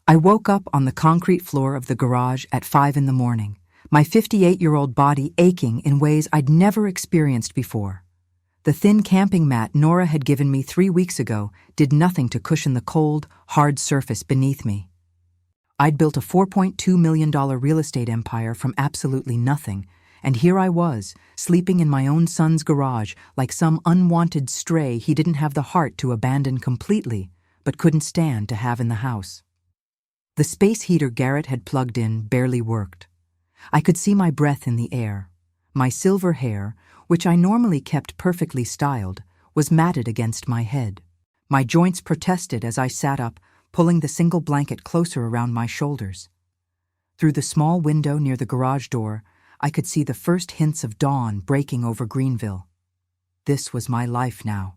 I woke up on the concrete floor of the garage at 5 in the morning, my 58-year-old body aching in ways I'd never experienced before. The thin camping mat Nora had given me 3 weeks ago did nothing to cushion the cold, hard surface beneath me. I'd built a $4.2 million real estate empire from absolutely nothing, and here I was, sleeping in my own son's garage like some unwanted stray he didn't have the heart to abandon completely, but couldn't stand to have in the house. The space heater Garrett had plugged in barely worked. I could see my breath in the air. My silver hair, which I normally kept perfectly styled, was matted against my head. My joints protested as I sat up, pulling the single blanket closer around my shoulders. Through the small window near the garage door, I could see the first hints of dawn breaking over Greenville. This was my life now.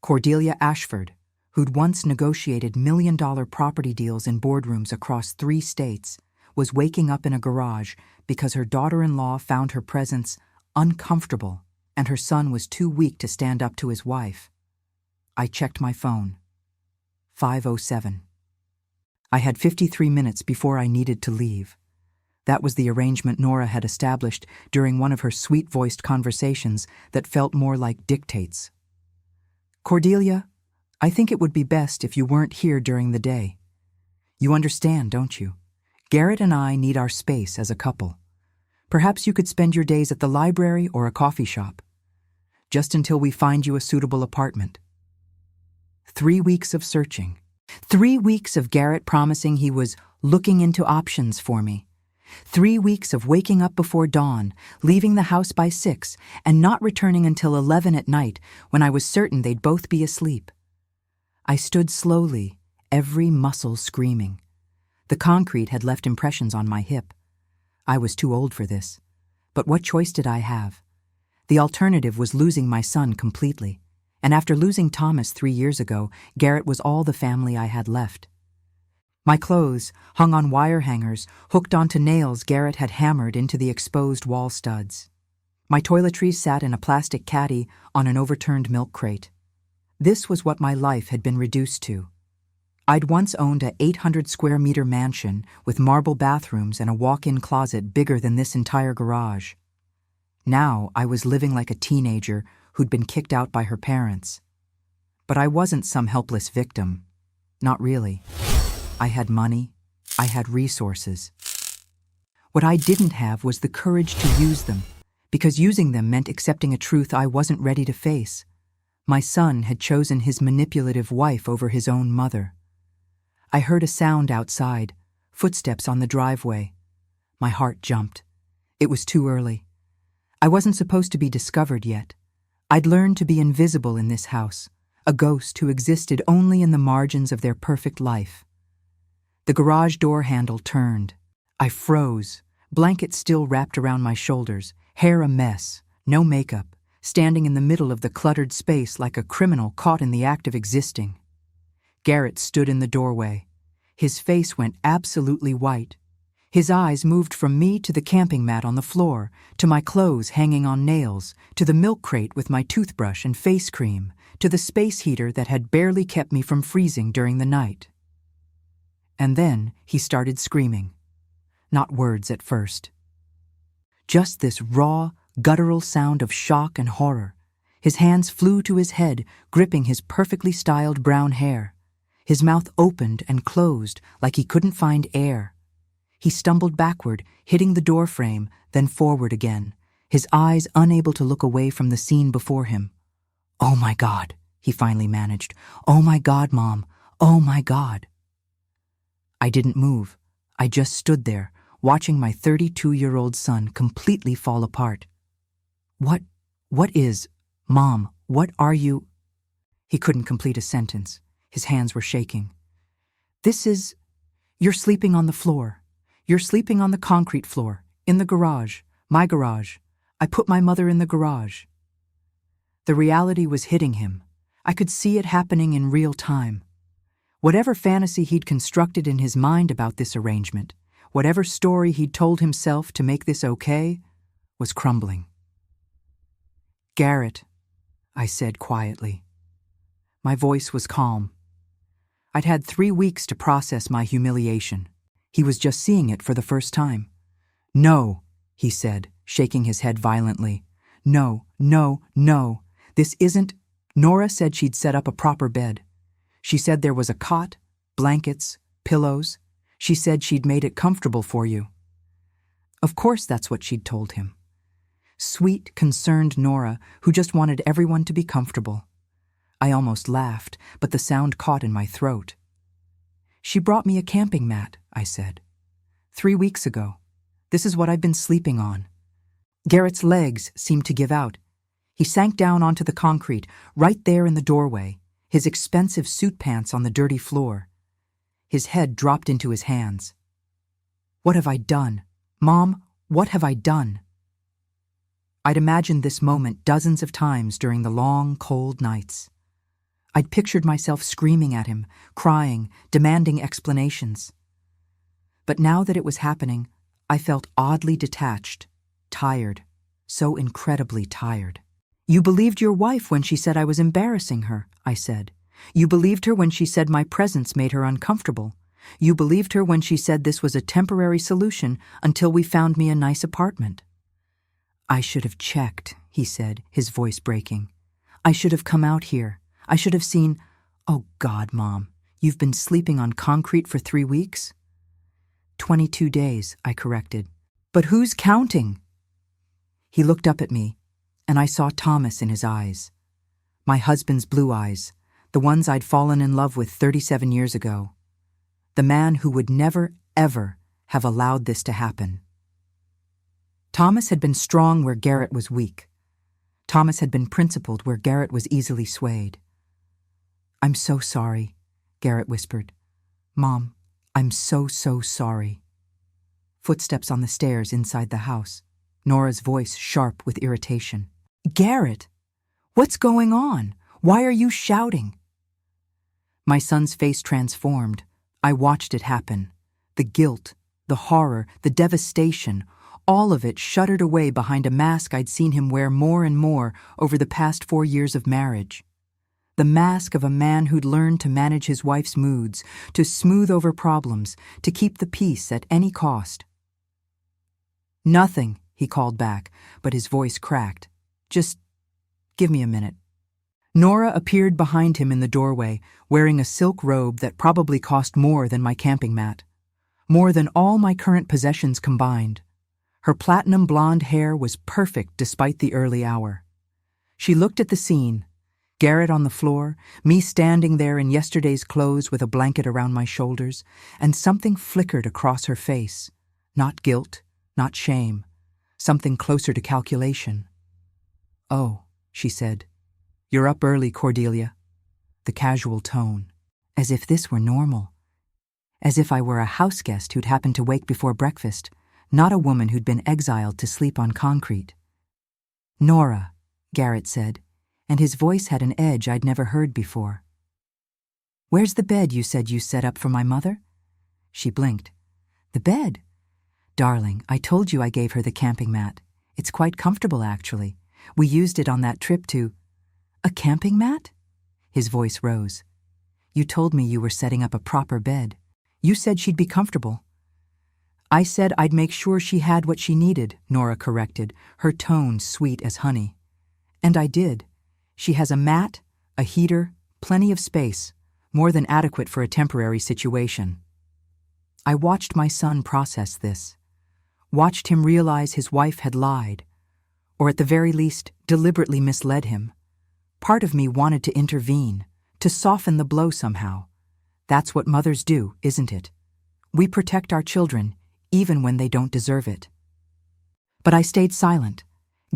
Cordelia Ashford, who'd once negotiated million-dollar property deals in boardrooms across 3 states, was waking up in a garage because her daughter-in-law found her presence uncomfortable and her son was too weak to stand up to his wife. I checked my phone. 5:07. I had 53 minutes before I needed to leave. That was the arrangement Nora had established during one of her sweet-voiced conversations that felt more like dictates. "Cordelia, I think it would be best if you weren't here during the day. You understand, don't you? Garrett and I need our space as a couple. Perhaps you could spend your days at the library or a coffee shop, just until we find you a suitable apartment." 3 weeks of searching. 3 weeks of Garrett promising he was looking into options for me. 3 weeks of waking up before dawn, leaving the house by 6, and not returning until 11 at night when I was certain they'd both be asleep. I stood slowly, every muscle screaming. The concrete had left impressions on my hip. I was too old for this. But what choice did I have? The alternative was losing my son completely. And after losing Thomas 3 years ago, Garrett was all the family I had left. My clothes, hung on wire hangers, hooked onto nails Garrett had hammered into the exposed wall studs. My toiletries sat in a plastic caddy on an overturned milk crate. This was what my life had been reduced to. I'd once owned a 800-square-meter mansion with marble bathrooms and a walk-in closet bigger than this entire garage. Now I was living like a teenager who'd been kicked out by her parents. But I wasn't some helpless victim. Not really. I had money. I had resources. What I didn't have was the courage to use them, because using them meant accepting a truth I wasn't ready to face. My son had chosen his manipulative wife over his own mother. I heard a sound outside, footsteps on the driveway. My heart jumped. It was too early. I wasn't supposed to be discovered yet. I'd learned to be invisible in this house, a ghost who existed only in the margins of their perfect life. The garage door handle turned. I froze, blanket still wrapped around my shoulders, hair a mess, no makeup, standing in the middle of the cluttered space like a criminal caught in the act of existing. Garrett stood in the doorway. His face went absolutely white. His eyes moved from me to the camping mat on the floor, to my clothes hanging on nails, to the milk crate with my toothbrush and face cream, to the space heater that had barely kept me from freezing during the night. And then he started screaming. Not words at first. Just this raw, guttural sound of shock and horror. His hands flew to his head, gripping his perfectly styled brown hair. His mouth opened and closed like he couldn't find air. He stumbled backward, hitting the door frame, then forward again, his eyes unable to look away from the scene before him. "Oh my God," he finally managed. "Oh my God, Mom. Oh my God." I didn't move. I just stood there, watching my 32-year-old son completely fall apart. What is, Mom, what are you?" He couldn't complete a sentence. His hands were shaking. You're sleeping on the floor. You're sleeping on the concrete floor, in the garage, my garage. I put my mother in the garage." The reality was hitting him. I could see it happening in real time. Whatever fantasy he'd constructed in his mind about this arrangement, whatever story he'd told himself to make this okay, was crumbling. "Garrett," I said quietly. My voice was calm. I'd had 3 weeks to process my humiliation. He was just seeing it for the first time. "No," he said, shaking his head violently. "No, no, no. This isn't—" Nora said she'd set up a proper bed. She said there was a cot, blankets, pillows. She said she'd made it comfortable for you. Of course that's what she'd told him. Sweet, concerned Nora, who just wanted everyone to be comfortable. I almost laughed, but the sound caught in my throat. "She brought me a camping mat," I said. "3 weeks ago. This is what I've been sleeping on." Garrett's legs seemed to give out. He sank down onto the concrete, right there in the doorway, his expensive suit pants on the dirty floor. His head dropped into his hands. "What have I done? Mom, what have I done?" I'd imagined this moment dozens of times during the long, cold nights. I'd pictured myself screaming at him, crying, demanding explanations. But now that it was happening, I felt oddly detached, tired, so incredibly tired. "You believed your wife when she said I was embarrassing her," I said. "You believed her when she said my presence made her uncomfortable. You believed her when she said this was a temporary solution until we found me a nice apartment." "I should have checked," he said, his voice breaking. "I should have come out here. I should have seen—" "Oh God, Mom, you've been sleeping on concrete for 3 weeks?" 22 days, I corrected. "But who's counting?" He looked up at me, and I saw Thomas in his eyes. My husband's blue eyes, the ones I'd fallen in love with 37 years ago. The man who would never, ever have allowed this to happen. Thomas had been strong where Garrett was weak. Thomas had been principled where Garrett was easily swayed. "I'm so sorry," Garrett whispered. "Mom, I'm so sorry." Footsteps on the stairs inside the house, Nora's voice sharp with irritation. "Garrett, what's going on? Why are you shouting?" My son's face transformed. I watched it happen. The guilt, the horror, the devastation, all of it shuddered away behind a mask I'd seen him wear more and more over the past 4 years of marriage. The mask of a man who'd learned to manage his wife's moods, to smooth over problems, to keep the peace at any cost. "Nothing," he called back, but his voice cracked. "Just give me a minute." Nora appeared behind him in the doorway, wearing a silk robe that probably cost more than my camping mat, more than all my current possessions combined. Her platinum blonde hair was perfect despite the early hour. She looked at the scene, Garrett on the floor, me standing there in yesterday's clothes with a blanket around my shoulders, and something flickered across her face. Not guilt, not shame, something closer to calculation. "Oh," she said. "You're up early, Cordelia." The casual tone, as if this were normal. As if I were a house guest who'd happened to wake before breakfast, not a woman who'd been exiled to sleep on concrete. "Nora," Garrett said, and his voice had an edge I'd never heard before. "Where's the bed you said you set up for my mother?" She blinked. "The bed? Darling, I told you I gave her the camping mat. It's quite comfortable, actually. We used it on that trip to—" "A camping mat?" His voice rose. "You told me you were setting up a proper bed. You said she'd be comfortable." "I said I'd make sure she had what she needed," Nora corrected, her tone sweet as honey. "And I did. She has a mat, a heater, plenty of space, more than adequate for a temporary situation." I watched my son process this, watched him realize his wife had lied, or at the very least, deliberately misled him. Part of me wanted to intervene, to soften the blow somehow. That's what mothers do, isn't it? We protect our children, even when they don't deserve it. But I stayed silent.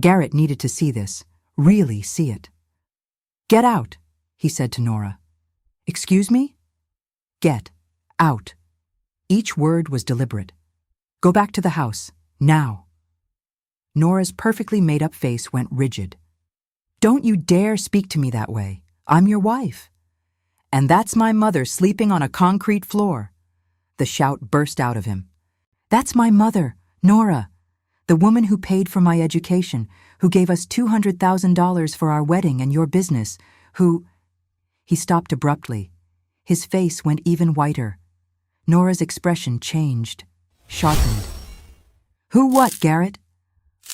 Garrett needed to see this, really see it. "Get out," he said to Nora. "Excuse me?" "Get out." Each word was deliberate. "Go back to the house, now." Nora's perfectly made-up face went rigid. "Don't you dare speak to me that way. I'm your wife." "And that's my mother sleeping on a concrete floor." The shout burst out of him. "That's my mother, Nora, the woman who paid for my education, who gave us $200,000 for our wedding and your business, who—" He stopped abruptly, His face went even whiter. Nora's expression changed, sharpened. "Who what, Garrett?"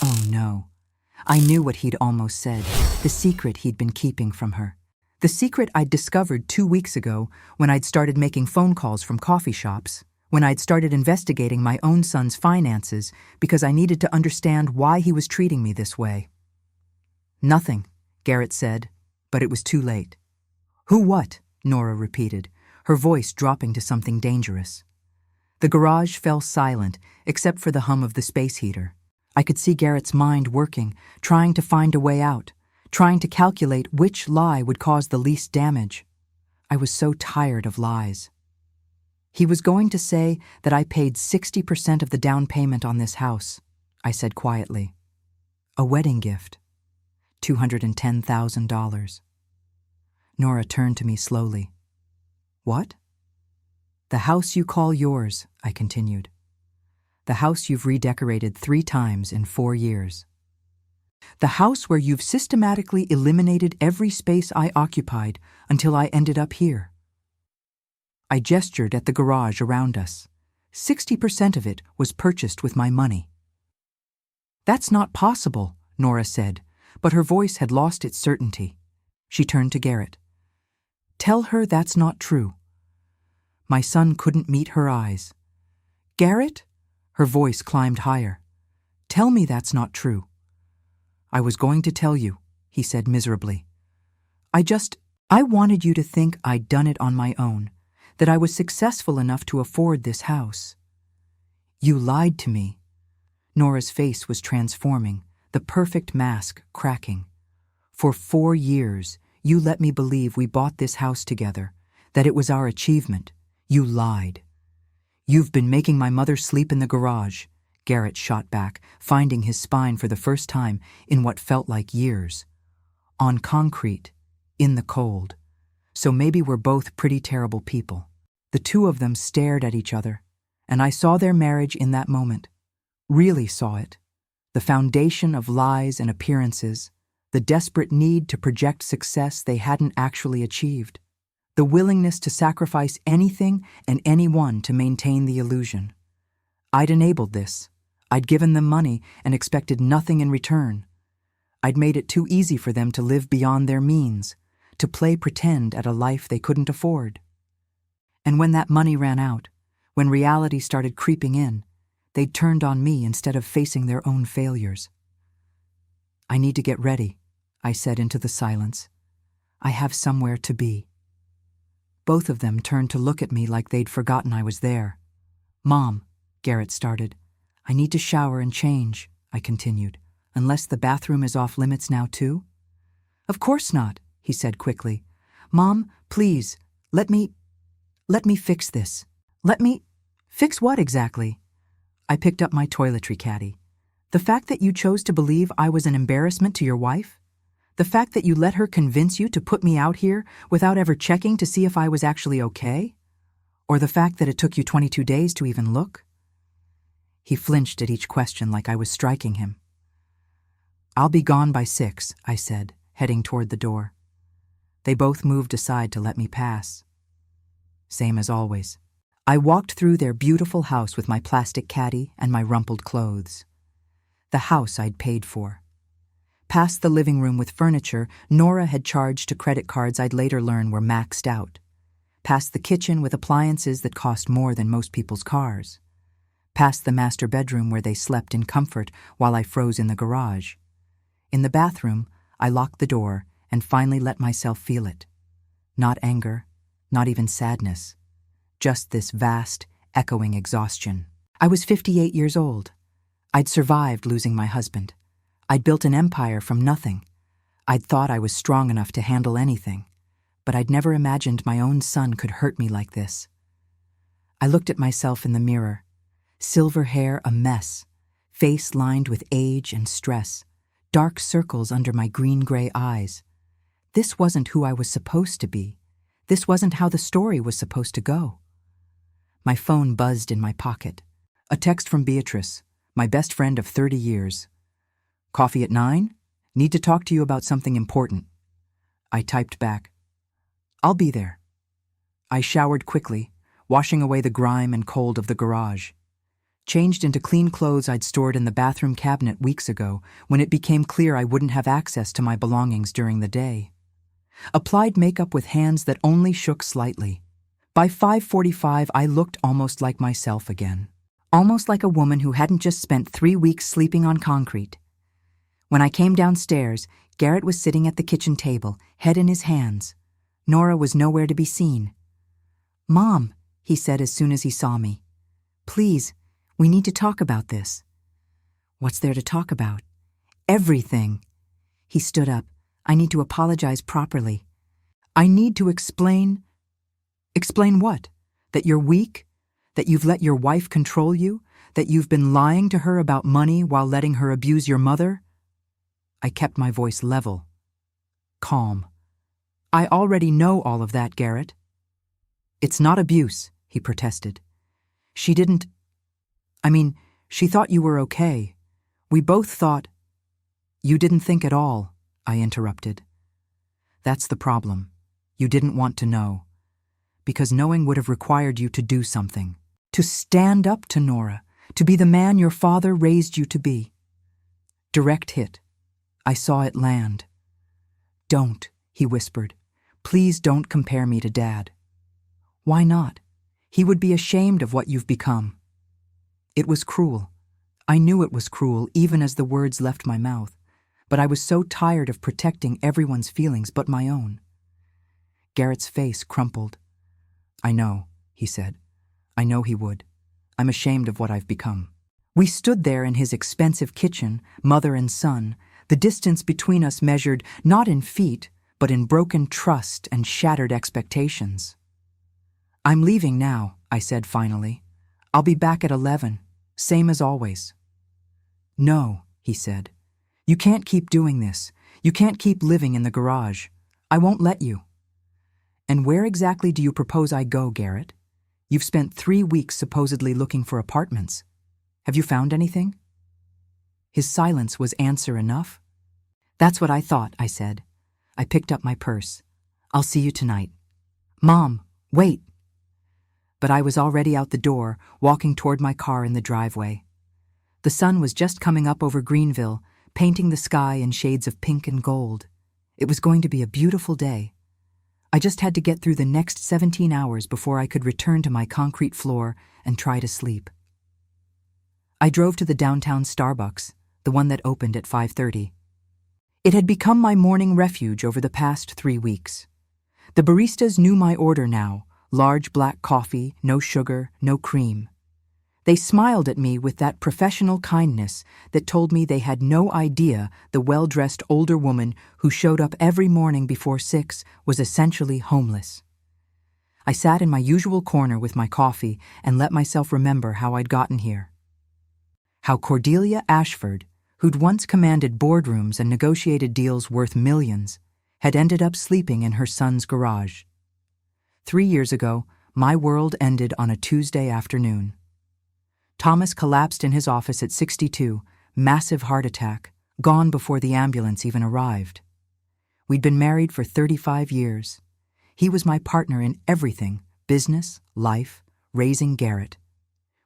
Oh no. I knew what he'd almost said, the secret he'd been keeping from her. The secret I'd discovered 2 weeks ago when I'd started making phone calls from coffee shops, when I'd started investigating my own son's finances because I needed to understand why he was treating me this way. "Nothing," Garrett said, but it was too late. "Who what?" Nora repeated, her voice dropping to something dangerous. The garage fell silent, except for the hum of the space heater. I could see Garrett's mind working, trying to find a way out, trying to calculate which lie would cause the least damage. I was so tired of lies. "He was going to say that I paid 60% of the down payment on this house," I said quietly. "A wedding gift. $210,000. Nora turned to me slowly. "What?" "The house you call yours," I continued. "The house you've redecorated 3 times in 4 years. The house where you've systematically eliminated every space I occupied until I ended up here." I gestured at the garage around us. 60% of it was purchased with my money. "That's not possible," Nora said, but her voice had lost its certainty. She turned to Garrett. "Tell her that's not true." My son couldn't meet her eyes. "Garrett?" Her voice climbed higher. "Tell me that's not true." "I was going to tell you," he said miserably. I wanted you to think I'd done it on my own, that I was successful enough to afford this house." "You lied to me." Nora's face was transforming, the perfect mask cracking. "For 4 years, you let me believe we bought this house together, that it was our achievement. You lied." "You've been making my mother sleep in the garage," Garrett shot back, finding his spine for the first time in what felt like years. "On concrete, in the cold. So maybe we're both pretty terrible people." The two of them stared at each other, and I saw their marriage in that moment. Really saw it. The foundation of lies and appearances, the desperate need to project success they hadn't actually achieved, the willingness to sacrifice anything and anyone to maintain the illusion. I'd enabled this. I'd given them money and expected nothing in return. I'd made it too easy for them to live beyond their means, to play pretend at a life they couldn't afford. And when that money ran out, when reality started creeping in, they'd turned on me instead of facing their own failures. "I need to get ready," I said into the silence. "I have somewhere to be." Both of them turned to look at me like they'd forgotten I was there. "Mom," Garrett started. "I need to shower and change," I continued, "unless the bathroom is off limits now too?" "Of course not," he said quickly. "Mom, please, let me fix this. Let me..." "Fix what exactly?" I picked up my toiletry caddy. "The fact that you chose to believe I was an embarrassment to your wife? The fact that you let her convince you to put me out here without ever checking to see if I was actually okay? Or the fact that it took you 22 days to even look?" He flinched at each question like I was striking him. "I'll be gone by 6, I said, heading toward the door. They both moved aside to let me pass. Same as always. I walked through their beautiful house with my plastic caddy and my rumpled clothes. The house I'd paid for. Past the living room with furniture Nora had charged to credit cards I'd later learn were maxed out. Past the kitchen with appliances that cost more than most people's cars. Past the master bedroom where they slept in comfort while I froze in the garage. In the bathroom, I locked the door and finally let myself feel it. Not anger, not even sadness. Just this vast, echoing exhaustion. I was 58 years old. I'd survived losing my husband. I'd built an empire from nothing. I'd thought I was strong enough to handle anything, but I'd never imagined my own son could hurt me like this. I looked at myself in the mirror. Silver hair a mess, face lined with age and stress, dark circles under my green-gray eyes. This wasn't who I was supposed to be. This wasn't how the story was supposed to go. My phone buzzed in my pocket. A text from Beatrice, my best friend of 30 years. "Coffee at 9? Need to talk to you about something important." I typed back, "I'll be there." I showered quickly, washing away the grime and cold of the garage. Changed into clean clothes I'd stored in the bathroom cabinet weeks ago when it became clear I wouldn't have access to my belongings during the day. Applied makeup with hands that only shook slightly. By 5:45, I looked almost like myself again. Almost like a woman who hadn't just spent 3 weeks sleeping on concrete. When I came downstairs, Garrett was sitting at the kitchen table, head in his hands. Nora was nowhere to be seen. "Mom," he said as soon as he saw me. "Please, we need to talk about this." "What's there to talk about?" "Everything." He stood up. "I need to apologize properly. I need to explain." "Explain what? That you're weak? That you've let your wife control you? That you've been lying to her about money while letting her abuse your mother?" I kept my voice level, calm. "I already know all of that, Garrett." "It's not abuse," he protested. She thought you were okay. We both thought—" "You didn't think at all," I interrupted. "That's the problem. You didn't want to know. Because knowing would have required you to do something. To stand up to Nora. To be the man your father raised you to be." Direct hit. I saw it land. "Don't," he whispered. "Please don't compare me to Dad." "Why not? He would be ashamed of what you've become." It was cruel. I knew it was cruel even as the words left my mouth, but I was so tired of protecting everyone's feelings but my own. Garrett's face crumpled. "I know," he said. "I know he would. I'm ashamed of what I've become." We stood there in his expensive kitchen, mother and son, the distance between us measured not in feet, but in broken trust and shattered expectations. "I'm leaving now," I said finally. "I'll be back at 11, same as always." "No," he said. "You can't keep doing this. You can't keep living in the garage. I won't let you." "And where exactly do you propose I go, Garrett? You've spent 3 weeks supposedly looking for apartments. Have you found anything?" His silence was answer enough. "That's what I thought," I said. I picked up my purse. "I'll see you tonight." "Mom, wait." But I was already out the door, walking toward my car in the driveway. The sun was just coming up over Greenville, painting the sky in shades of pink and gold. It was going to be a beautiful day. I just had to get through the next 17 hours before I could return to my concrete floor and try to sleep. I drove to the downtown Starbucks, the one that opened at 5:30. It had become my morning refuge over the past 3 weeks. The baristas knew my order now: large black coffee, no sugar, no cream. They smiled at me with that professional kindness that told me they had no idea the well-dressed older woman who showed up every morning before 6 was essentially homeless. I sat in my usual corner with my coffee and let myself remember how I'd gotten here. How Cordelia Ashford, who'd once commanded boardrooms and negotiated deals worth millions, had ended up sleeping in her son's garage. 3 years ago, my world ended on a Tuesday afternoon. Thomas collapsed in his office at 62, massive heart attack, gone before the ambulance even arrived. We'd been married for 35 years. He was my partner in everything: business, life, raising Garrett.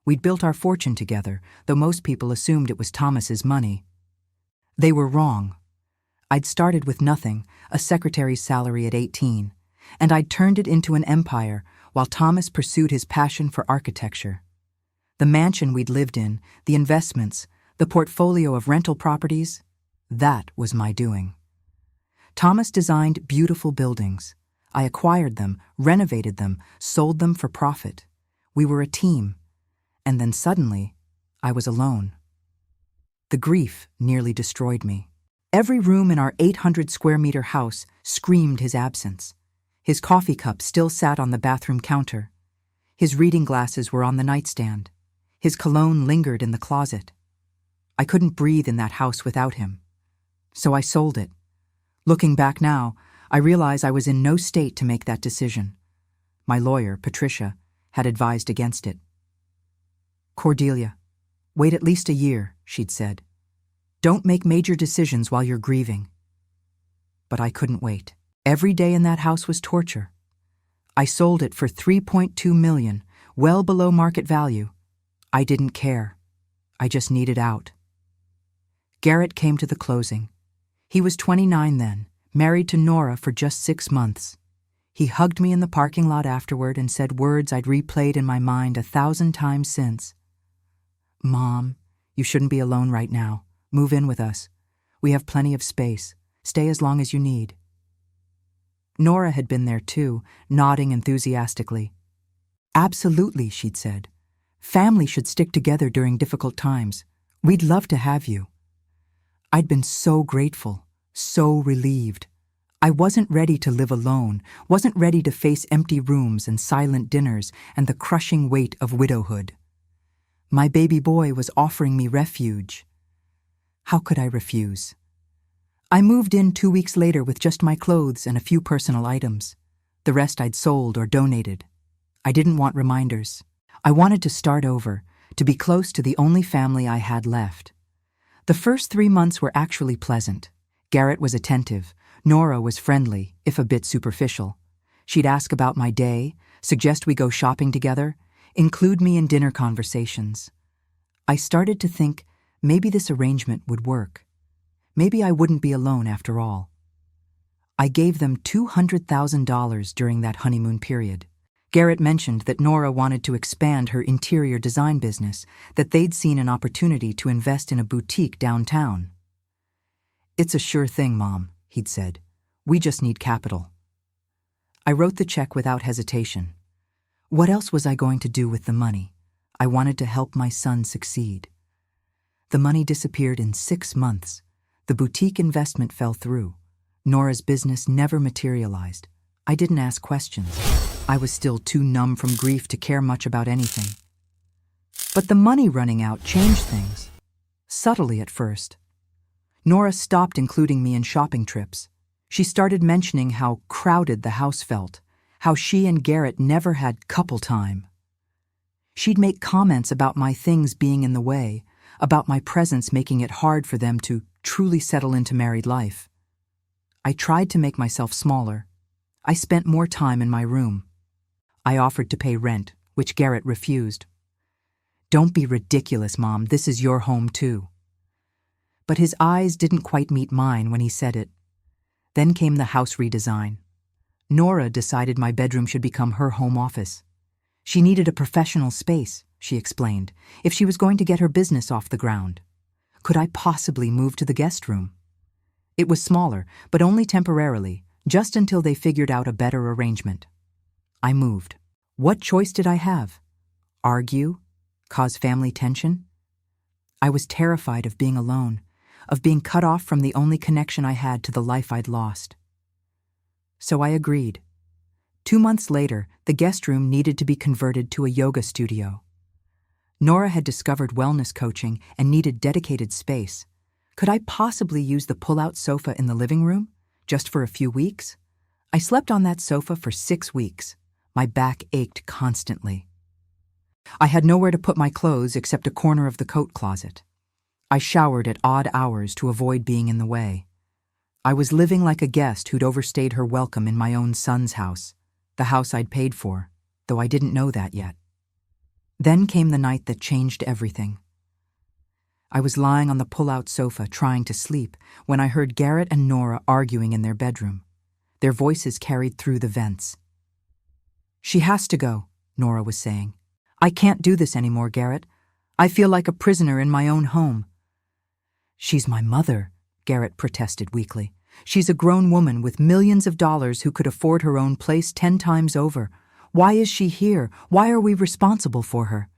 We'd built our fortune together, though most people assumed it was Thomas's money. They were wrong. I'd started with nothing, a secretary's salary at 18, and I'd turned it into an empire while Thomas pursued his passion for architecture. The mansion we'd lived in, the investments, the portfolio of rental properties, that was my doing. Thomas designed beautiful buildings. I acquired them, renovated them, sold them for profit. We were a team. And then suddenly, I was alone. The grief nearly destroyed me. Every room in our 800-square-meter house screamed his absence. His coffee cup still sat on the bathroom counter. His reading glasses were on the nightstand. His cologne lingered in the closet. I couldn't breathe in that house without him. So I sold it. Looking back now, I realize I was in no state to make that decision. My lawyer, Patricia, had advised against it. "Cordelia, wait at least a year," she'd said. "Don't make major decisions while you're grieving." But I couldn't wait. Every day in that house was torture. I sold it for $3.2 million, well below market value. I didn't care. I just needed out. Garrett came to the closing. He was 29 then, married to Nora for just 6 months. He hugged me in the parking lot afterward and said words I'd replayed in my mind 1,000 times since. "Mom, you shouldn't be alone right now. Move in with us. We have plenty of space. Stay as long as you need." Nora had been there too, nodding enthusiastically. "Absolutely," she'd said. "Family should stick together during difficult times. We'd love to have you." I'd been so grateful, so relieved. I wasn't ready to live alone, wasn't ready to face empty rooms and silent dinners and the crushing weight of widowhood. My baby boy was offering me refuge. How could I refuse? I moved in 2 weeks later with just my clothes and a few personal items. The rest I'd sold or donated. I didn't want reminders. I wanted to start over, to be close to the only family I had left. The first 3 months were actually pleasant. Garrett was attentive. Nora was friendly, if a bit superficial. She'd ask about my day, suggest we go shopping together, include me in dinner conversations. I started to think maybe this arrangement would work. Maybe I wouldn't be alone after all. I gave them $200,000 during that honeymoon period. Garrett mentioned that Nora wanted to expand her interior design business, that they'd seen an opportunity to invest in a boutique downtown. "It's a sure thing, Mom," he'd said. "We just need capital." I wrote the check without hesitation. What else was I going to do with the money? I wanted to help my son succeed. The money disappeared in 6 months. The boutique investment fell through. Nora's business never materialized. I didn't ask questions. I was still too numb from grief to care much about anything. But the money running out changed things. Subtly at first. Nora stopped including me in shopping trips. She started mentioning how crowded the house felt, how she and Garrett never had couple time. She'd make comments about my things being in the way, about my presence making it hard for them to truly settle into married life. I tried to make myself smaller. I spent more time in my room. I offered to pay rent, which Garrett refused. "Don't be ridiculous, Mom. This is your home too." But his eyes didn't quite meet mine when he said it. Then came the house redesign. Nora decided my bedroom should become her home office. She needed a professional space, she explained, if she was going to get her business off the ground. Could I possibly move to the guest room? It was smaller, but only temporarily, just until they figured out a better arrangement. I moved. What choice did I have? Argue? Cause family tension? I was terrified of being alone, of being cut off from the only connection I had to the life I'd lost. So I agreed. 2 months later, the guest room needed to be converted to a yoga studio. Nora had discovered wellness coaching and needed dedicated space. Could I possibly use the pull-out sofa in the living room, just for a few weeks? I slept on that sofa for 6 weeks. My back ached constantly. I had nowhere to put my clothes except a corner of the coat closet. I showered at odd hours to avoid being in the way. I was living like a guest who'd overstayed her welcome in my own son's house, the house I'd paid for, though I didn't know that yet. Then came the night that changed everything. I was lying on the pull-out sofa trying to sleep when I heard Garrett and Nora arguing in their bedroom. Their voices carried through the vents. "She has to go," Nora was saying. "I can't do this anymore, Garrett. I feel like a prisoner in my own home." "She's my mother," Garrett protested weakly. "She's a grown woman with millions of dollars who could afford her own place 10 times over. Why is she here? Why are we responsible for her?"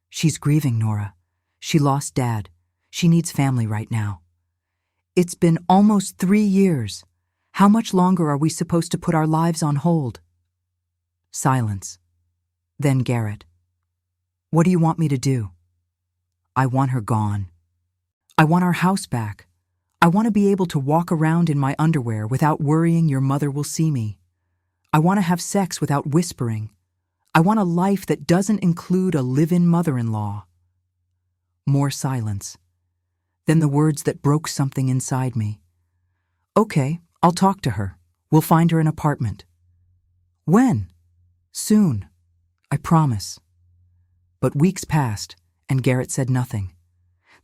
"She's grieving, Nora. She lost Dad. She needs family right now." "It's been almost 3 years. How much longer are we supposed to put our lives on hold?" Silence. Then Garrett. "What do you want me to do?" "I want her gone. I want our house back. I want to be able to walk around in my underwear without worrying your mother will see me. I want to have sex without whispering. I want a life that doesn't include a live-in mother-in-law." More silence. Then the words that broke something inside me. "Okay, I'll talk to her. We'll find her an apartment." "When?" Soon, I promise. But weeks passed, and Garrett said nothing.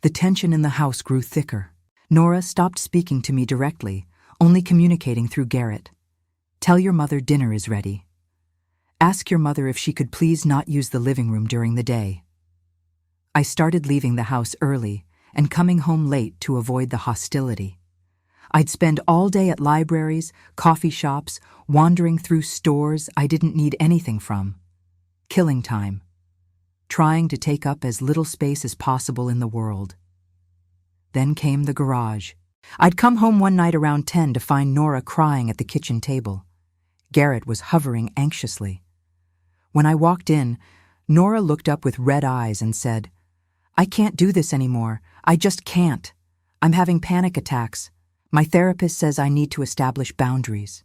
The tension in the house grew thicker. Nora stopped speaking to me directly, only communicating through Garrett. Tell your mother dinner is ready. Ask your mother if she could please not use the living room during the day. I started leaving the house early and coming home late to avoid the hostility. I'd spend all day at libraries, coffee shops, wandering through stores I didn't need anything from. Killing time. Trying to take up as little space as possible in the world. Then came the garage. I'd come home one night around 10 to find Nora crying at the kitchen table. Garrett was hovering anxiously. When I walked in, Nora looked up with red eyes and said, "I can't do this anymore. I just can't. I'm having panic attacks. My therapist says I need to establish boundaries."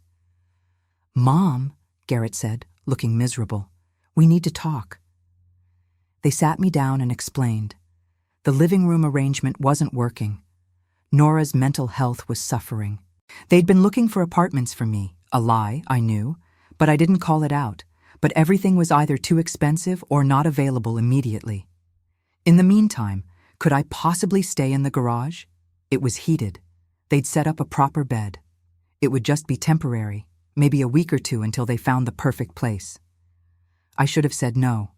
"Mom," Garrett said, looking miserable, "we need to talk." They sat me down and explained. The living room arrangement wasn't working. Nora's mental health was suffering. They'd been looking for apartments for me, a lie, I knew, but I didn't call it out. But everything was either too expensive or not available immediately. In the meantime, could I possibly stay in the garage? It was heated. They'd set up a proper bed. It would just be temporary, maybe a week or two until they found the perfect place. I should have said no.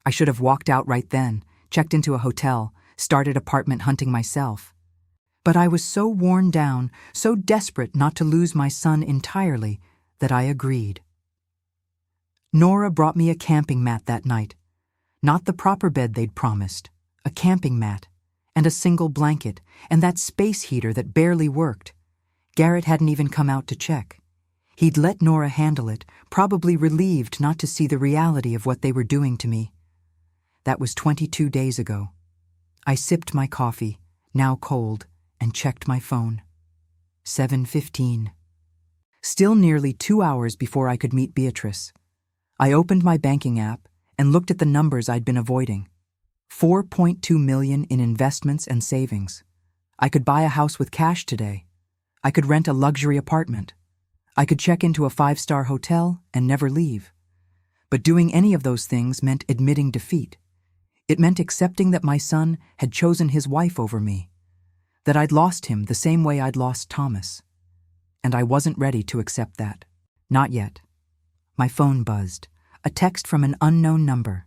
I should have walked out right then, checked into a hotel, started apartment hunting myself. But I was so worn down, so desperate not to lose my son entirely, that I agreed. Nora brought me a camping mat that night. Not the proper bed they'd promised, a camping mat, and a single blanket, and that space heater that barely worked. Garrett hadn't even come out to check. He'd let Nora handle it, probably relieved not to see the reality of what they were doing to me. That was 22 days ago. I sipped my coffee, now cold, and checked my phone. 7:15. Still nearly 2 hours before I could meet Beatrice. I opened my banking app and looked at the numbers I'd been avoiding. 4.2 million in investments and savings. I could buy a house with cash today. I could rent a luxury apartment. I could check into a 5-star hotel and never leave. But doing any of those things meant admitting defeat. It meant accepting that my son had chosen his wife over me, that I'd lost him the same way I'd lost Thomas. And I wasn't ready to accept that. Not yet. My phone buzzed. A text from an unknown number.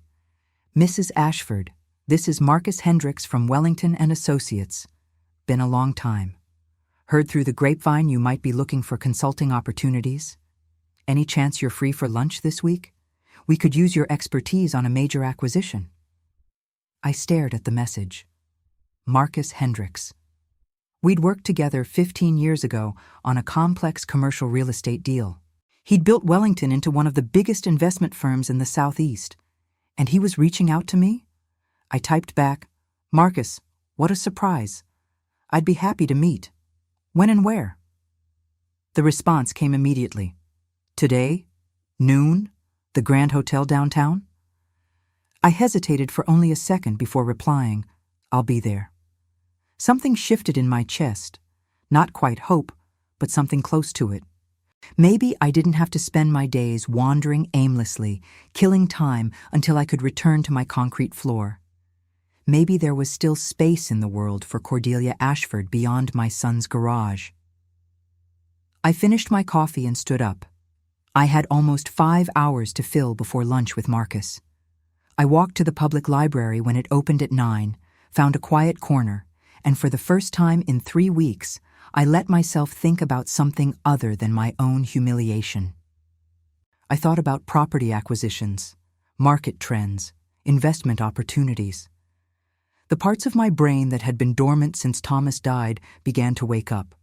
"Mrs. Ashford, this is Marcus Hendricks from Wellington and Associates. Been a long time. Heard through the grapevine you might be looking for consulting opportunities. Any chance you're free for lunch this week? We could use your expertise on a major acquisition." I stared at the message. Marcus Hendricks. We'd worked together 15 years ago on a complex commercial real estate deal. He'd built Wellington into one of the biggest investment firms in the Southeast, and he was reaching out to me? I typed back, "Marcus, what a surprise. I'd be happy to meet. When and where?" The response came immediately. "Today? Noon? The Grand Hotel downtown?" I hesitated for only a second before replying, "I'll be there." Something shifted in my chest. Not quite hope, but something close to it. Maybe I didn't have to spend my days wandering aimlessly, killing time until I could return to my concrete floor. Maybe there was still space in the world for Cordelia Ashford beyond my son's garage. I finished my coffee and stood up. I had almost 5 hours to fill before lunch with Marcus. I walked to the public library when it opened at 9, found a quiet corner, and for the first time in 3 weeks, I let myself think about something other than my own humiliation. I thought about property acquisitions, market trends, investment opportunities. The parts of my brain that had been dormant since Thomas died began to wake up.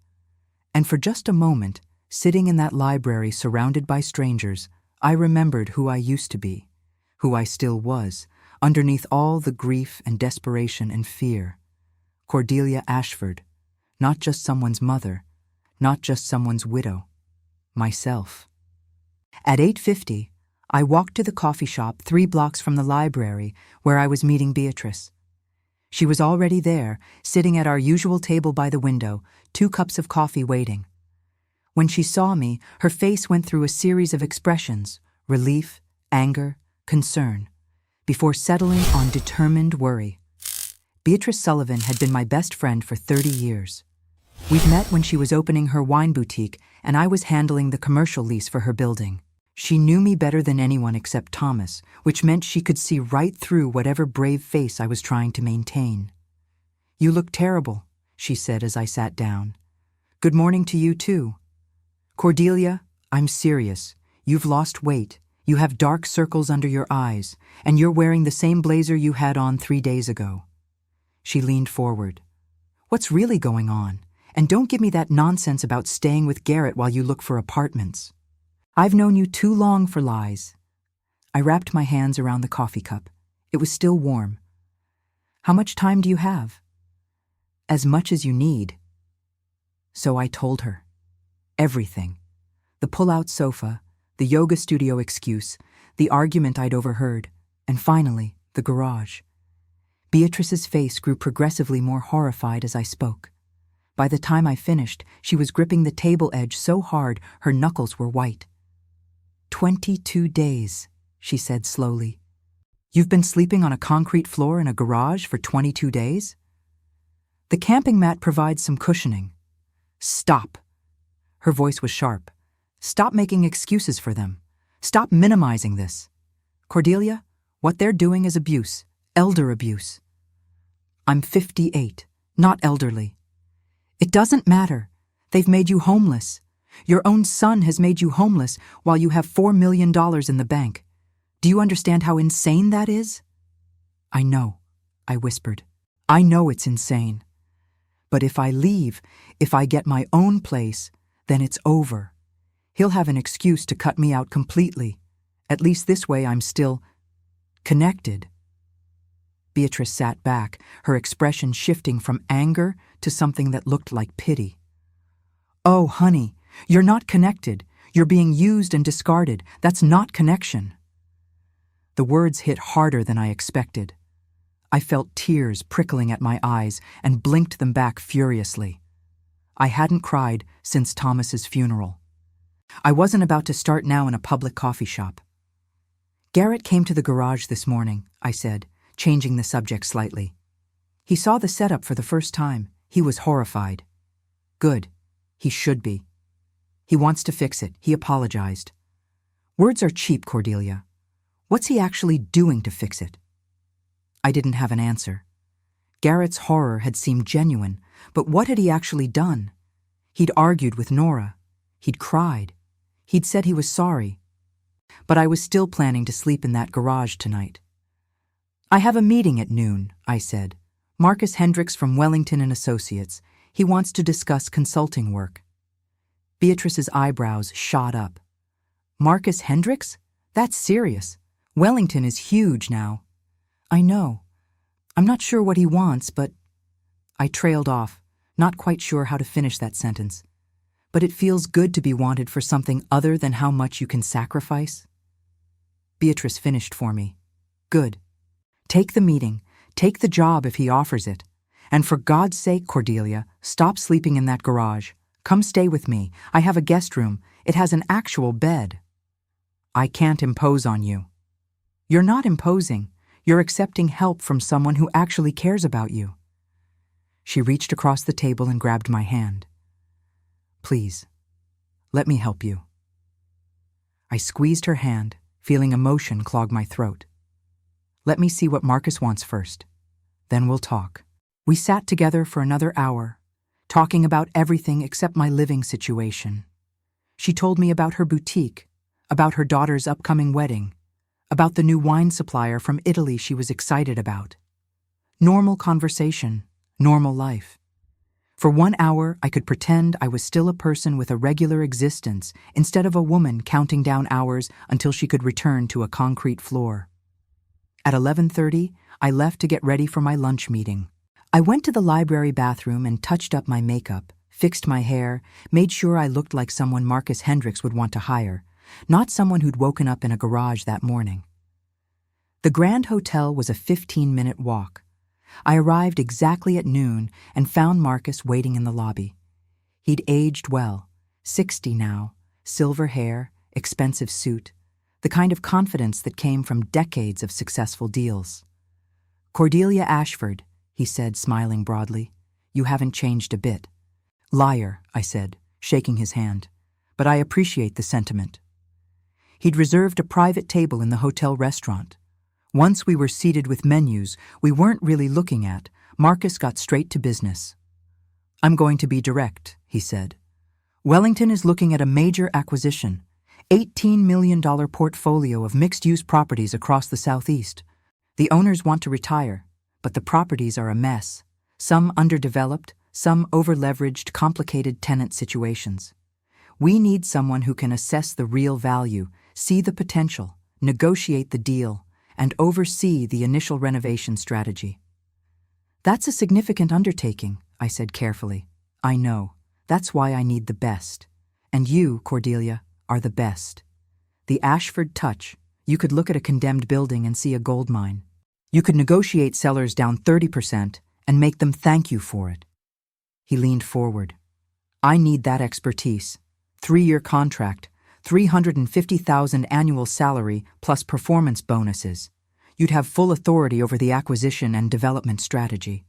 And for just a moment, sitting in that library surrounded by strangers, I remembered who I used to be, who I still was, underneath all the grief and desperation and fear. Cordelia Ashford. Not just someone's mother, not just someone's widow. Myself. At 8:50, I walked to the coffee shop 3 blocks from the library where I was meeting Beatrice. She was already there, sitting at our usual table by the window, 2 cups of coffee waiting. When she saw me, her face went through a series of expressions, relief, anger, concern, before settling on determined worry. Beatrice Sullivan had been my best friend for 30 years. We'd met when she was opening her wine boutique and I was handling the commercial lease for her building. She knew me better than anyone except Thomas, which meant she could see right through whatever brave face I was trying to maintain. "You look terrible," she said as I sat down. "Good morning to you too. Cordelia, I'm serious. You've lost weight, you have dark circles under your eyes, and you're wearing the same blazer you had on 3 days ago." She leaned forward. "What's really going on? And don't give me that nonsense about staying with Garrett while you look for apartments. I've known you too long for lies." I wrapped my hands around the coffee cup. It was still warm. "How much time do you have?" "As much as you need." So I told her. Everything. The pull-out sofa, the yoga studio excuse, the argument I'd overheard, and finally, the garage. Beatrice's face grew progressively more horrified as I spoke. By the time I finished, she was gripping the table edge so hard her knuckles were white. 22 days, she said slowly. "You've been sleeping on a concrete floor in a garage for 22 days? The camping mat provides some cushioning." "Stop." Her voice was sharp. "Stop making excuses for them. Stop minimizing this. Cordelia, what they're doing is abuse, elder abuse." "I'm 58, not elderly." "It doesn't matter. They've made you homeless. Your own son has made you homeless while you have $4 million in the bank. Do you understand how insane that is?" "I know," I whispered. "I know it's insane. But if I leave, if I get my own place, then it's over. He'll have an excuse to cut me out completely. At least this way I'm still connected." Beatrice sat back, her expression shifting from anger to something that looked like pity. "Oh, honey, you're not connected. You're being used and discarded. That's not connection." The words hit harder than I expected. I felt tears prickling at my eyes and blinked them back furiously. I hadn't cried since Thomas's funeral. I wasn't about to start now in a public coffee shop. "Garrett came to the garage this morning," I said, changing the subject slightly. "He saw the setup for the first time. He was horrified." "Good. He should be. He wants to fix it. He apologized." "Words are cheap, Cordelia. What's he actually doing to fix it?" I didn't have an answer. Garrett's horror had seemed genuine, but what had he actually done? He'd argued with Nora. He'd cried. He'd said he was sorry. But I was still planning to sleep in that garage tonight. "I have a meeting at noon," I said. "Marcus Hendricks from Wellington and Associates. He wants to discuss consulting work." Beatrice's eyebrows shot up. "Marcus Hendricks? That's serious. Wellington is huge now." "I know. I'm not sure what he wants, but—" I trailed off, not quite sure how to finish that sentence. "But it feels good to be wanted for something other than how much you can sacrifice." Beatrice finished for me. "Good. Take the meeting. Take the job if he offers it. And for God's sake, Cordelia, stop sleeping in that garage. Come stay with me. I have a guest room. It has an actual bed." "I can't impose on you." "You're not imposing. You're accepting help from someone who actually cares about you." She reached across the table and grabbed my hand. "Please, let me help you." I squeezed her hand, feeling emotion clog my throat. "Let me see what Marcus wants first. Then we'll talk." We sat together for another hour, talking about everything except my living situation. She told me about her boutique, about her daughter's upcoming wedding, about the new wine supplier from Italy she was excited about. Normal conversation, normal life. For 1 hour, I could pretend I was still a person with a regular existence instead of a woman counting down hours until she could return to a concrete floor. At 11:30, I left to get ready for my lunch meeting. I went to the library bathroom and touched up my makeup, fixed my hair, made sure I looked like someone Marcus Hendricks would want to hire, not someone who'd woken up in a garage that morning. The Grand Hotel was a 15-minute walk. I arrived exactly at noon and found Marcus waiting in the lobby. He'd aged well, 60 now, silver hair, expensive suit, the kind of confidence that came from decades of successful deals. "Cordelia Ashford," he said, smiling broadly. "You haven't changed a bit." "Liar," I said, shaking his hand. "But I appreciate the sentiment." He'd reserved a private table in the hotel restaurant. Once we were seated with menus we weren't really looking at, Marcus got straight to business. "I'm going to be direct," he said. "Wellington is looking at a major acquisition, $18 million portfolio of mixed-use properties across the Southeast. The owners want to retire, but the properties are a mess. Some underdeveloped, some over-leveraged, complicated tenant situations. We need someone who can assess the real value, see the potential, negotiate the deal, and oversee the initial renovation strategy." "That's a significant undertaking," I said carefully. "I know. That's why I need the best. And you, Cordelia, are the best. The Ashford touch. You could look at a condemned building and see a gold mine. You could negotiate sellers down 30% and make them thank you for it." He leaned forward. "I need that expertise. 3-year contract, $350,000 annual salary plus performance bonuses. You'd have full authority over the acquisition and development strategy."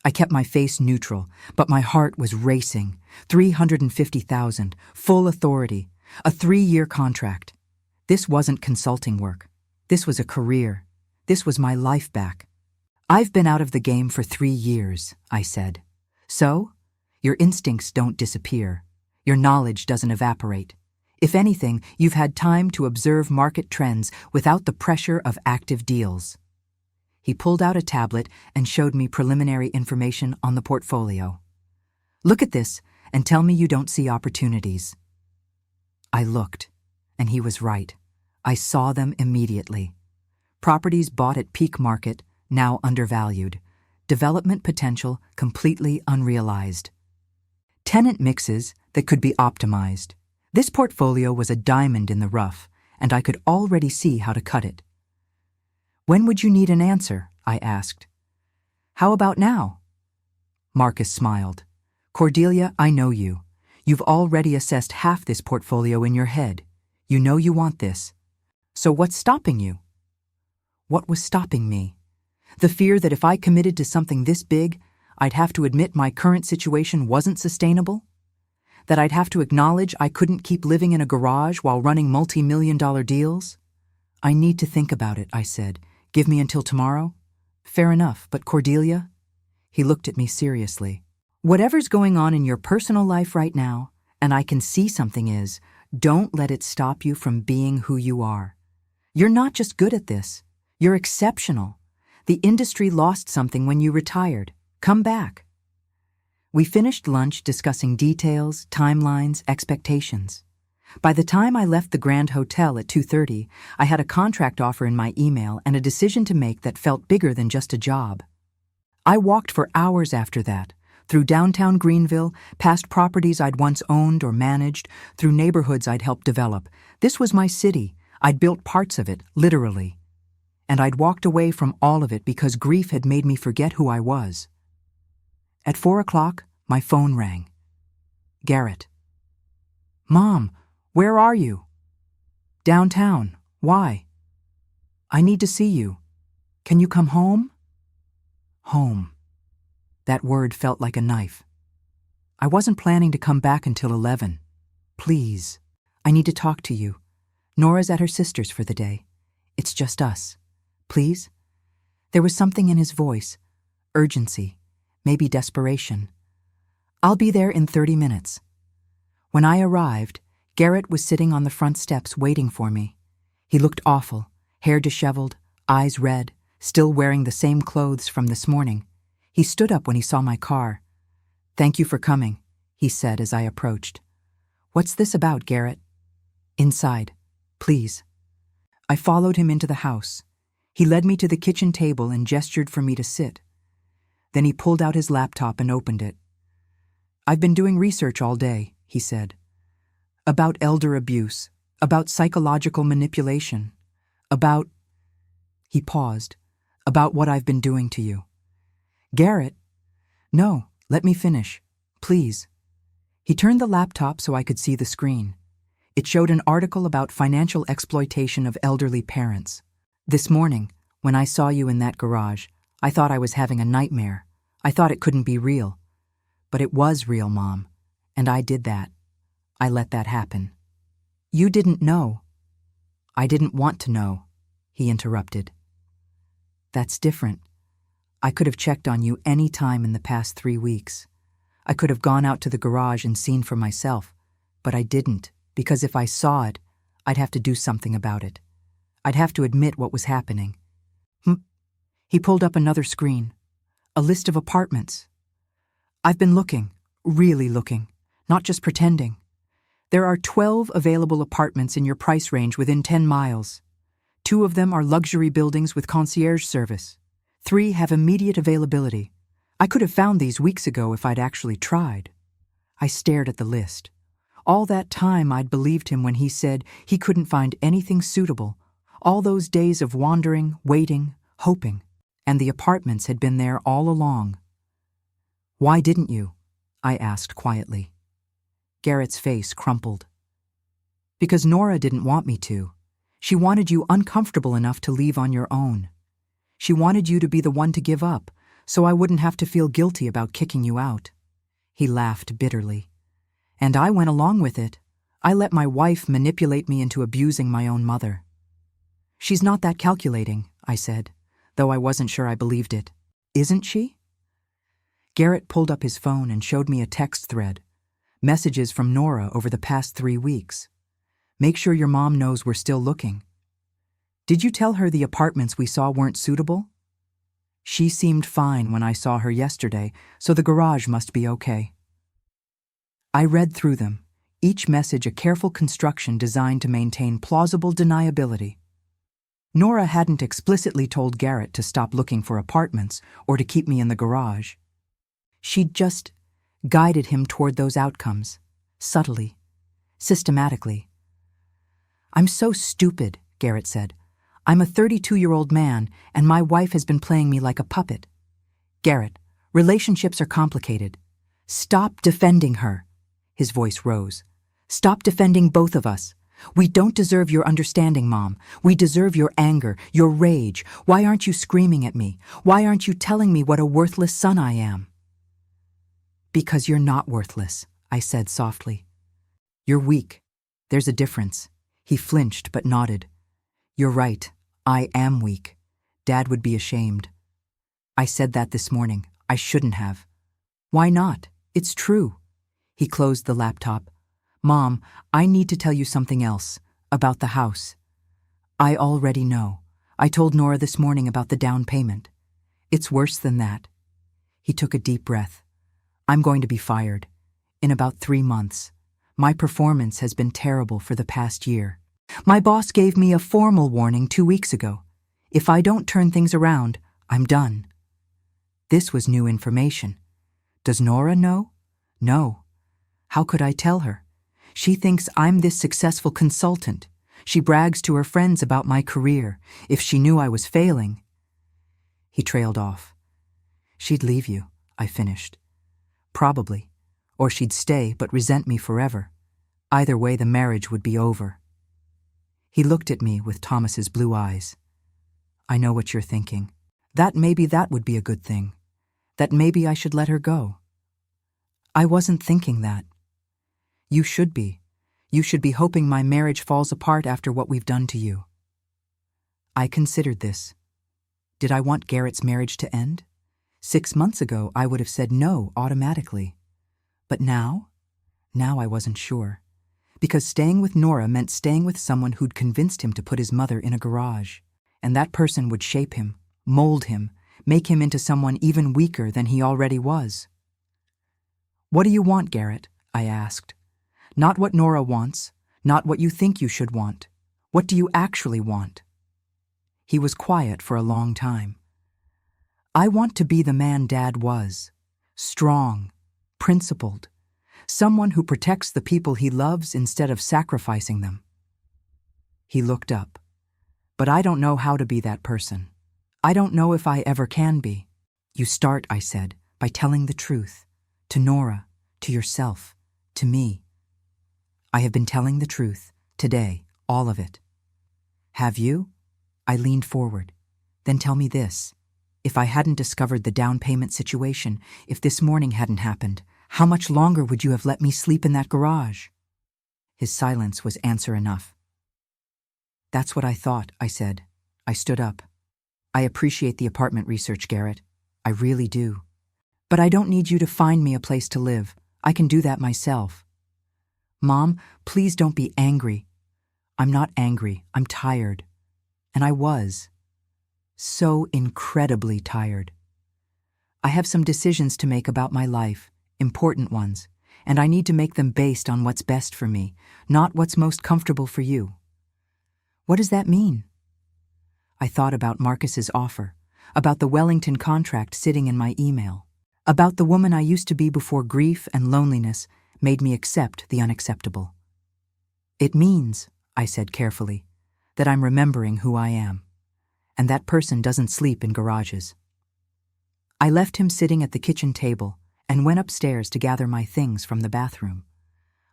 I kept my face neutral, but my heart was racing. $350,000, full authority, a 3-year contract. This wasn't consulting work. This was a career. This was my life back. "I've been out of the game for 3 years," I said. "So? Your instincts don't disappear. Your knowledge doesn't evaporate. If anything, you've had time to observe market trends without the pressure of active deals." He pulled out a tablet and showed me preliminary information on the portfolio. "Look at this and tell me you don't see opportunities." I looked, and he was right. I saw them immediately. Properties bought at peak market, now undervalued. Development potential completely unrealized. Tenant mixes that could be optimized. This portfolio was a diamond in the rough, and I could already see how to cut it. "When would you need an answer?" I asked. "How about now?" Marcus smiled. "Cordelia, I know you. You've already assessed half this portfolio in your head. You know you want this. So what's stopping you?" What was stopping me? The fear that if I committed to something this big, I'd have to admit my current situation wasn't sustainable? That I'd have to acknowledge I couldn't keep living in a garage while running multi-million-dollar deals? "I need to think about it," I said. "Give me until tomorrow?" "Fair enough, but Cordelia?" He looked at me seriously. "Whatever's going on in your personal life right now, and I can see something is, don't let it stop you from being who you are. You're not just good at this. You're exceptional. The industry lost something when you retired. Come back." We finished lunch discussing details, timelines, expectations. By the time I left the Grand Hotel at 2:30, I had a contract offer in my email and a decision to make that felt bigger than just a job. I walked for hours after that, through downtown Greenville, past properties I'd once owned or managed, through neighborhoods I'd helped develop. This was my city. I'd built parts of it, literally. And I'd walked away from all of it because grief had made me forget who I was. At 4 o'clock, my phone rang. Garrett. "Mom, where are you?" "Downtown. Why?" "I need to see you. Can you come home?" Home. That word felt like a knife. "I wasn't planning to come back until 11. Please. I need to talk to you. Nora's at her sister's for the day. It's just us. Please?" There was something in his voice. Urgency. Maybe desperation. "I'll be there in 30 minutes. When I arrived, Garrett was sitting on the front steps waiting for me. He looked awful, hair disheveled, eyes red, still wearing the same clothes from this morning. He stood up when he saw my car. "Thank you for coming," he said as I approached. "What's this about, Garrett?" "Inside, please." I followed him into the house. He led me to the kitchen table and gestured for me to sit. Then he pulled out his laptop and opened it. "I've been doing research all day," he said. "About elder abuse, about psychological manipulation, about—" He paused. "About what I've been doing to you." "Garrett?" "No, let me finish. Please." He turned the laptop so I could see the screen. It showed an article about financial exploitation of elderly parents. This morning, when I saw you in that garage, I thought I was having a nightmare. I thought it couldn't be real. But it was real, Mom. And I did that. I let that happen. You didn't know. I didn't want to know, he interrupted. That's different. I could have checked on you any time in the past 3 weeks. I could have gone out to the garage and seen for myself, but I didn't, because if I saw it, I'd have to do something about it. I'd have to admit what was happening. He pulled up another screen. A list of apartments. I've been looking, really looking, not just pretending. There are 12 available apartments in your price range within 10 miles. 2 of them are luxury buildings with concierge service. 3 have immediate availability. I could have found these weeks ago if I'd actually tried. I stared at the list. All that time I'd believed him when he said he couldn't find anything suitable. All those days of wandering, waiting, hoping. And the apartments had been there all along. Why didn't you? I asked quietly. Garrett's face crumpled. Because Nora didn't want me to. She wanted you uncomfortable enough to leave on your own. She wanted you to be the one to give up, so I wouldn't have to feel guilty about kicking you out. He laughed bitterly. And I went along with it. I let my wife manipulate me into abusing my own mother. She's not that calculating, I said, though I wasn't sure I believed it. Isn't she? Garrett pulled up his phone and showed me a text thread. Messages from Nora over the past 3 weeks. Make sure your mom knows we're still looking. Did you tell her the apartments we saw weren't suitable? She seemed fine when I saw her yesterday, so the garage must be okay. I read through them, each message a careful construction designed to maintain plausible deniability. Nora hadn't explicitly told Garrett to stop looking for apartments or to keep me in the garage. She'd just guided him toward those outcomes, subtly, systematically. I'm so stupid, Garrett said. I'm a 32-year-old man, and my wife has been playing me like a puppet. Garrett, relationships are complicated. Stop defending her. His voice rose. Stop defending both of us. We don't deserve your understanding, Mom. We deserve your anger, your rage. Why aren't you screaming at me? Why aren't you telling me what a worthless son I am? Because you're not worthless, I said softly. You're weak. There's a difference. He flinched but nodded. You're right. I am weak. Dad would be ashamed. I said that this morning. I shouldn't have. Why not? It's true. He closed the laptop. Mom, I need to tell you something else, about the house. I already know. I told Nora this morning about the down payment. It's worse than that. He took a deep breath. I'm going to be fired. In about 3 months. My performance has been terrible for the past year. My boss gave me a formal warning 2 weeks ago. If I don't turn things around, I'm done. This was new information. Does Nora know? No. How could I tell her? She thinks I'm this successful consultant. She brags to her friends about my career. If she knew I was failing. He trailed off. She'd leave you, I finished. Probably. Or she'd stay but resent me forever. Either way, the marriage would be over. He looked at me with Thomas's blue eyes. I know what you're thinking. That would be a good thing. That maybe I should let her go. I wasn't thinking that. You should be. You should be hoping my marriage falls apart after what we've done to you. I considered this. Did I want Garrett's marriage to end? 6 months ago, I would have said no automatically. But now? Now I wasn't sure. Because staying with Nora meant staying with someone who'd convinced him to put his mother in a garage. And that person would shape him, mold him, make him into someone even weaker than he already was. What do you want, Garrett? I asked. Not what Nora wants, not what you think you should want. What do you actually want? He was quiet for a long time. I want to be the man Dad was. Strong, principled. Someone who protects the people he loves instead of sacrificing them. He looked up. But I don't know how to be that person. I don't know if I ever can be. You start, I said, by telling the truth. To Nora, to yourself, to me. I have been telling the truth, today, all of it. Have you? I leaned forward. Then tell me this. If I hadn't discovered the down payment situation, if this morning hadn't happened, how much longer would you have let me sleep in that garage? His silence was answer enough. That's what I thought, I said. I stood up. I appreciate the apartment research, Garrett. I really do. But I don't need you to find me a place to live. I can do that myself. Mom, please don't be angry. I'm not angry. I'm tired. And I was. So incredibly tired. I have some decisions to make about my life, important ones, and I need to make them based on what's best for me, not what's most comfortable for you. What does that mean? I thought about Marcus's offer, about the Wellington contract sitting in my email, about the woman I used to be before grief and loneliness made me accept the unacceptable. It means, I said carefully, that I'm remembering who I am, and that person doesn't sleep in garages. I left him sitting at the kitchen table and went upstairs to gather my things from the bathroom.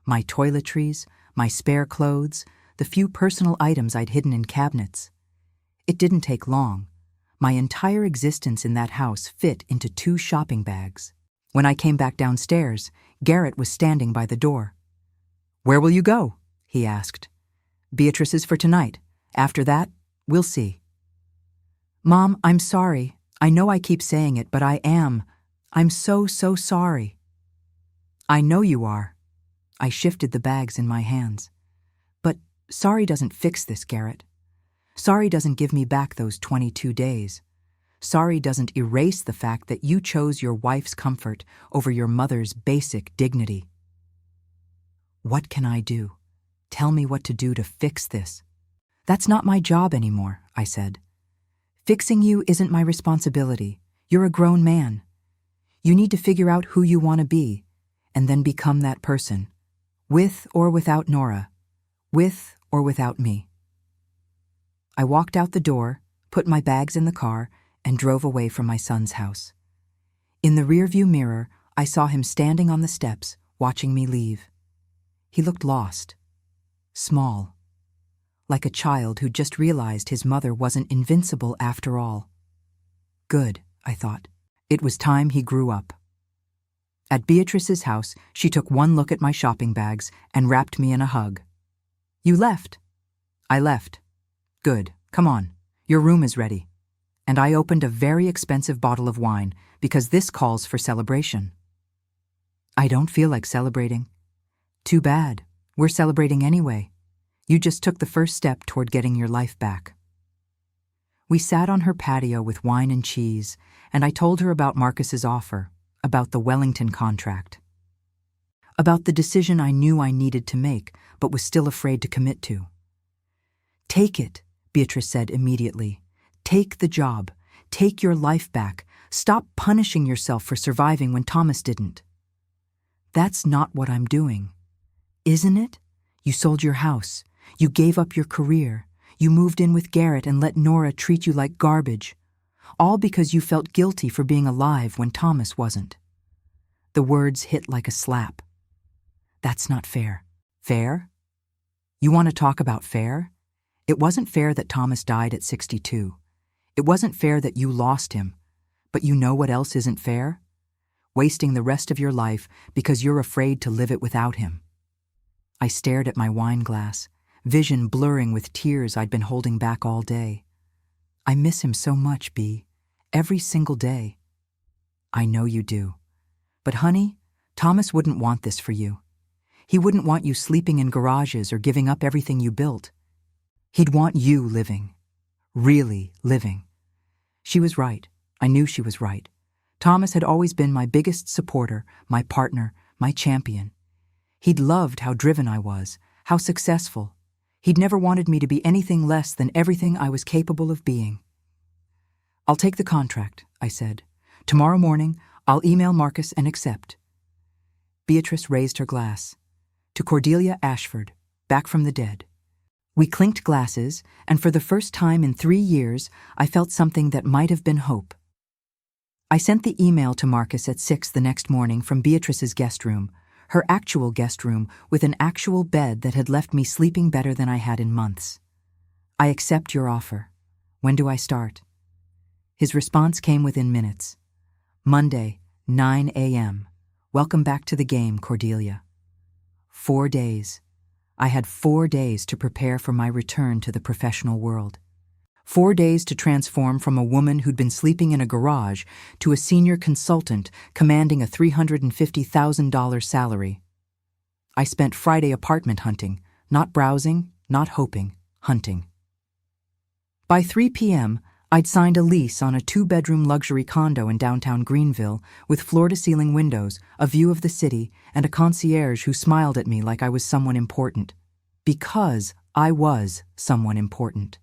My toiletries, my spare clothes, the few personal items I'd hidden in cabinets. It didn't take long. My entire existence in that house fit into 2 shopping bags. When I came back downstairs, Garrett was standing by the door. "Where will you go?" he asked. "Beatrice's for tonight. After that, we'll see." Mom, I'm sorry. I know I keep saying it, but I'm so sorry. I know you are. I shifted the bags in my hands. But sorry doesn't fix this, Garrett. Sorry doesn't give me back those 22 days. Sorry doesn't erase the fact that you chose your wife's comfort over your mother's basic dignity. What can I do? Tell me what to do to fix this. That's not my job anymore, I said. Fixing you isn't my responsibility. You're a grown man. You need to figure out who you want to be, and then become that person, with or without Nora, with or without me. I walked out the door, put my bags in the car, and drove away from my son's house. In the rearview mirror, I saw him standing on the steps, watching me leave. He looked lost, small, like a child who just realized his mother wasn't invincible after all. Good, I thought. It was time he grew up. At Beatrice's house, she took one look at my shopping bags and wrapped me in a hug. "You left." I left. "Good, come on. Your room is ready." And I opened a very expensive bottle of wine because this calls for celebration. I don't feel like celebrating. Too bad. We're celebrating anyway. You just took the first step toward getting your life back. We sat on her patio with wine and cheese, and I told her about Marcus's offer, about the Wellington contract, about the decision I knew I needed to make but was still afraid to commit to. "Take it," Beatrice said immediately. "Take the job. Take your life back. Stop punishing yourself for surviving when Thomas didn't." "That's not what I'm doing." "Isn't it? You sold your house. You gave up your career. You moved in with Garrett and let Nora treat you like garbage. All because you felt guilty for being alive when Thomas wasn't." The words hit like a slap. "That's not fair." "Fair? You want to talk about fair? It wasn't fair that Thomas died at 62. It wasn't fair that you lost him. But you know what else isn't fair? Wasting the rest of your life because you're afraid to live it without him." I stared at my wine glass, vision blurring with tears I'd been holding back all day. "I miss him so much, Bea. Every single day." "I know you do. But honey, Thomas wouldn't want this for you. He wouldn't want you sleeping in garages or giving up everything you built. He'd want you living. Really living." She was right. I knew she was right. Thomas had always been my biggest supporter, my partner, my champion. He'd loved how driven I was, how successful. He'd never wanted me to be anything less than everything I was capable of being. "I'll take the contract," I said. "Tomorrow morning, I'll email Marcus and accept." Beatrice raised her glass. "To Cordelia Ashford, back from the dead." We clinked glasses, and for the first time in 3 years, I felt something that might have been hope. I sent the email to Marcus at 6 the next morning from Beatrice's guest room, her actual guest room with an actual bed that had left me sleeping better than I had in months. I accept your offer. When do I start? His response came within minutes. Monday, 9 a.m. Welcome back to the game, Cordelia. 4 days. I had 4 days to prepare for my return to the professional world. 4 days to transform from a woman who'd been sleeping in a garage to a senior consultant commanding a $350,000 salary. I spent Friday apartment hunting, not browsing, not hoping, hunting. By 3 p.m., I'd signed a lease on a 2-bedroom luxury condo in downtown Greenville with floor-to-ceiling windows, a view of the city, and a concierge who smiled at me like I was someone important. Because I was someone important.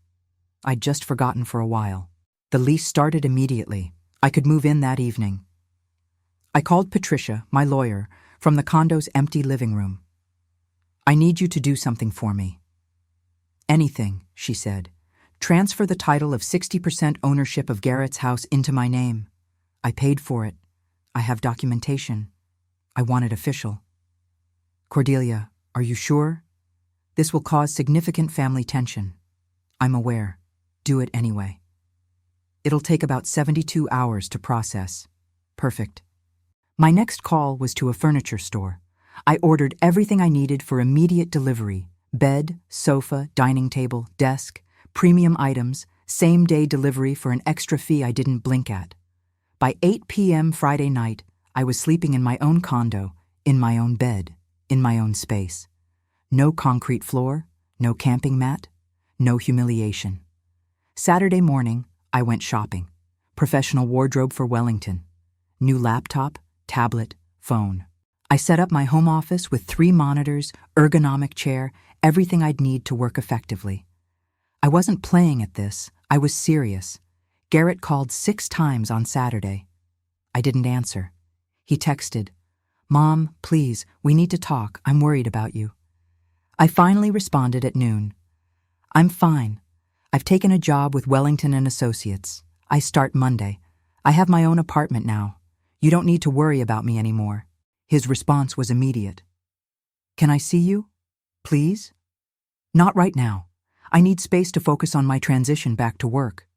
I'd just forgotten for a while. The lease started immediately. I could move in that evening. I called Patricia, my lawyer, from the condo's empty living room. I need you to do something for me. Anything, she said. Transfer the title of 60% ownership of Garrett's house into my name. I paid for it. I have documentation. I want it official. Cordelia, are you sure? This will cause significant family tension. I'm aware. Do it anyway. It'll take about 72 hours to process. Perfect. My next call was to a furniture store. I ordered everything I needed for immediate delivery: bed, sofa, dining table, desk, premium items, same-day delivery for an extra fee I didn't blink at. By 8 p.m. Friday night, I was sleeping in my own condo, in my own bed, in my own space. No concrete floor, no camping mat, no humiliation. Saturday morning, I went shopping. Professional wardrobe for Wellington. New laptop, tablet, phone. I set up my home office with 3 monitors, ergonomic chair, everything I'd need to work effectively. I wasn't playing at this. I was serious. Garrett called 6 times on Saturday. I didn't answer. He texted, "Mom, please, we need to talk. I'm worried about you." I finally responded at noon. "I'm fine. I've taken a job with Wellington and Associates. I start Monday. I have my own apartment now. You don't need to worry about me anymore." His response was immediate. "Can I see you? Please?" "Not right now. I need space to focus on my transition back to work."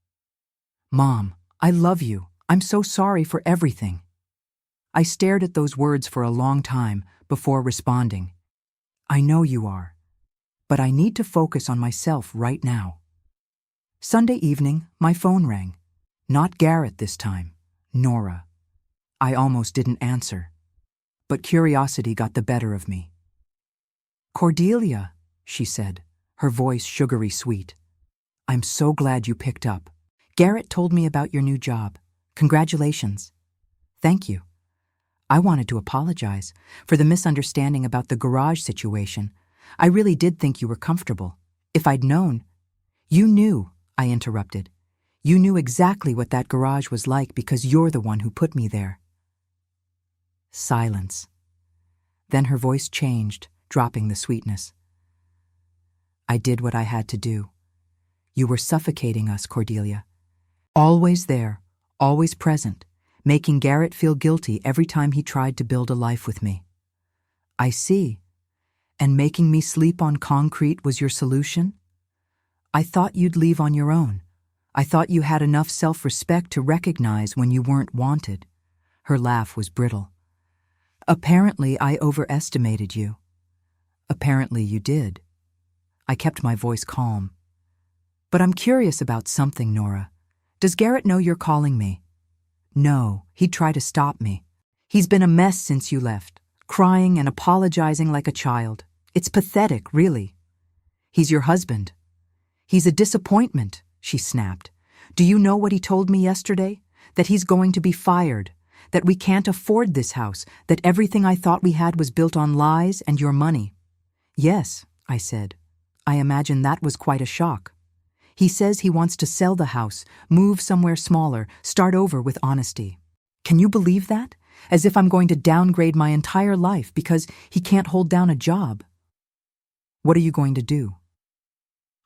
"Mom, I love you. I'm so sorry for everything." I stared at those words for a long time before responding. "I know you are, but I need to focus on myself right now." Sunday evening, my phone rang. Not Garrett this time, Nora. I almost didn't answer, but curiosity got the better of me. "Cordelia," she said, her voice sugary sweet. "I'm so glad you picked up. Garrett told me about your new job. Congratulations." "Thank you." I wanted to apologize for the misunderstanding about the garage situation. I really did think you were comfortable. If I'd known— "You knew," I interrupted. "You knew exactly what that garage was like because you're the one who put me there." Silence. Then her voice changed, dropping the sweetness. "I did what I had to do. You were suffocating us, Cordelia. Always there, always present, making Garrett feel guilty every time he tried to build a life with me." "I see. And making me sleep on concrete was your solution? I thought you'd leave on your own. I thought you had enough self-respect to recognize when you weren't wanted." Her laugh was brittle. "Apparently I overestimated you." "Apparently you did." I kept my voice calm. "But I'm curious about something, Nora. Does Garrett know you're calling me?" "No, he'd try to stop me. He's been a mess since you left, crying and apologizing like a child. It's pathetic, really. He's your husband." "He's a disappointment," she snapped. "Do you know what he told me yesterday? That he's going to be fired, that we can't afford this house, that everything I thought we had was built on lies and your money." "Yes," I said. "I imagine that was quite a shock. He says he wants to sell the house, move somewhere smaller, start over with honesty. Can you believe that? As if I'm going to downgrade my entire life because he can't hold down a job." "What are you going to do?"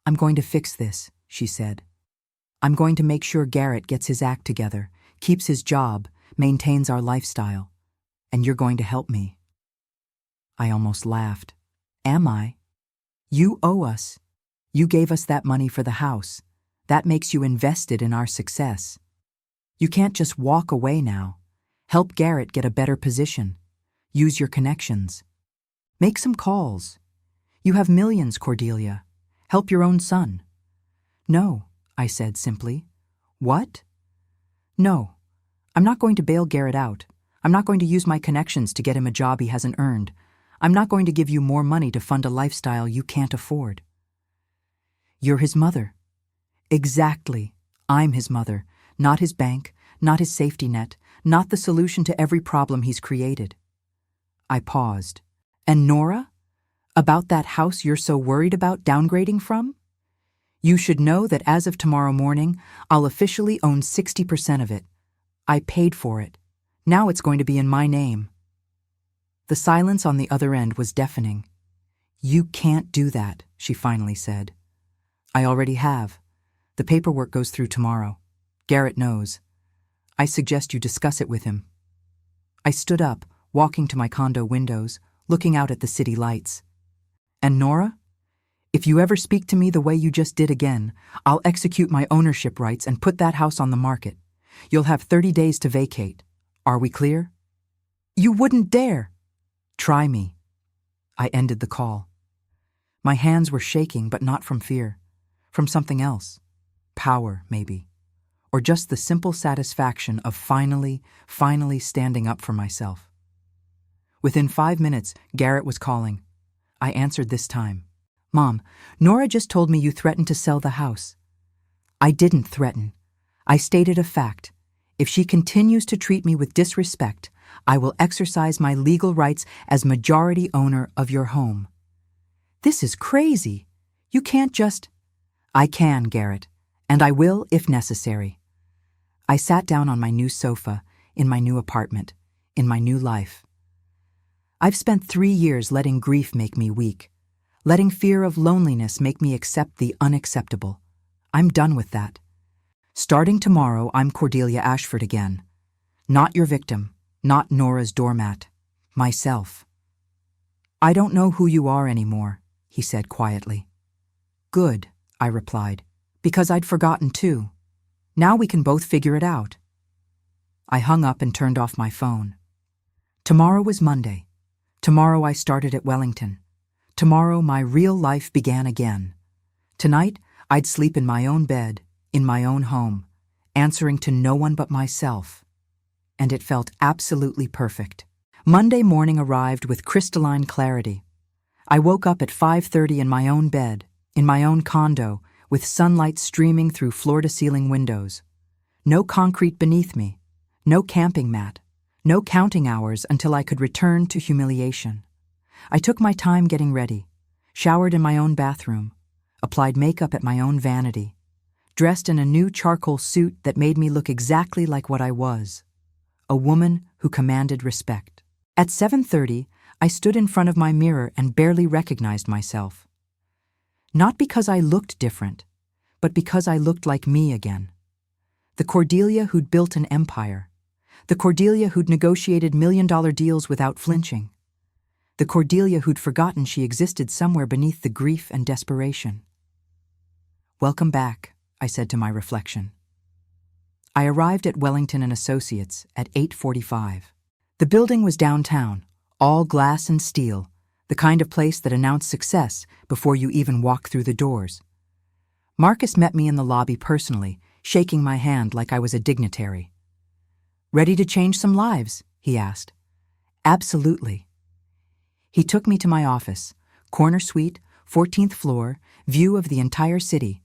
"I'm going to fix this," she said. "I'm going to make sure Garrett gets his act together, keeps his job, maintains our lifestyle. And you're going to help me." I almost laughed. Am I? You owe us. You gave us that money for the house. That makes you invested in our success. You can't just walk away now. Help Garrett get a better position. Use your connections. Make some calls. You have millions, Cordelia. Help your own son. No, I said simply. What? No. I'm not going to bail Garrett out. I'm not going to use my connections to get him a job he hasn't earned. I'm not going to give you more money to fund a lifestyle you can't afford. You're his mother. Exactly. I'm his mother, not his bank, not his safety net, not the solution to every problem he's created. I paused. And Nora? About that house you're so worried about downgrading from? You should know that as of tomorrow morning, I'll officially own 60% of it. I paid for it. Now it's going to be in my name. The silence on the other end was deafening. You can't do that, she finally said. I already have. The paperwork goes through tomorrow. Garrett knows. I suggest you discuss it with him. I stood up, walking to my condo windows, looking out at the city lights. And Nora? If you ever speak to me the way you just did again, I'll execute my ownership rights and put that house on the market. You'll have 30 days to vacate. Are we clear? You wouldn't dare. Try me. I ended the call. My hands were shaking, but not from fear. From something else. Power, maybe. Or just the simple satisfaction of finally standing up for myself. Within 5 minutes, Garrett was calling. I answered this time. Mom, Nora just told me you threatened to sell the house. I didn't threaten. I stated a fact. If she continues to treat me with disrespect, I will exercise my legal rights as majority owner of your home. This is crazy. You can't just... I can, Garrett, and I will if necessary. I sat down on my new sofa, in my new apartment, in my new life. I've spent 3 years letting grief make me weak, letting fear of loneliness make me accept the unacceptable. I'm done with that. Starting tomorrow, I'm Cordelia Ashford again. Not your victim, not Nora's doormat. Myself. I don't know who you are anymore, he said quietly. Good, I replied, because I'd forgotten too. Now we can both figure it out. I hung up and turned off my phone. Tomorrow was Monday. Tomorrow I started at Wellington. Tomorrow my real life began again. Tonight I'd sleep in my own bed, in my own home, answering to no one but myself. And it felt absolutely perfect. Monday morning arrived with crystalline clarity. I woke up at 5:30 in my own bed, in my own condo, with sunlight streaming through floor-to-ceiling windows. No concrete beneath me, no camping mat, no counting hours until I could return to humiliation. I took my time getting ready, showered in my own bathroom, applied makeup at my own vanity, dressed in a new charcoal suit that made me look exactly like what I was, a woman who commanded respect. At 7:30, I stood in front of my mirror and barely recognized myself. Not because I looked different, but because I looked like me again. The Cordelia who'd built an empire. The Cordelia who'd negotiated million-dollar deals without flinching. The Cordelia who'd forgotten she existed somewhere beneath the grief and desperation. Welcome back, I said to my reflection. I arrived at Wellington and Associates at 8:45. The building was downtown, all glass and steel, the kind of place that announced success before you even walk through the doors. Marcus met me in the lobby personally, shaking my hand like I was a dignitary. Ready to change some lives? He asked. Absolutely. He took me to my office, corner suite, 14th floor, view of the entire city.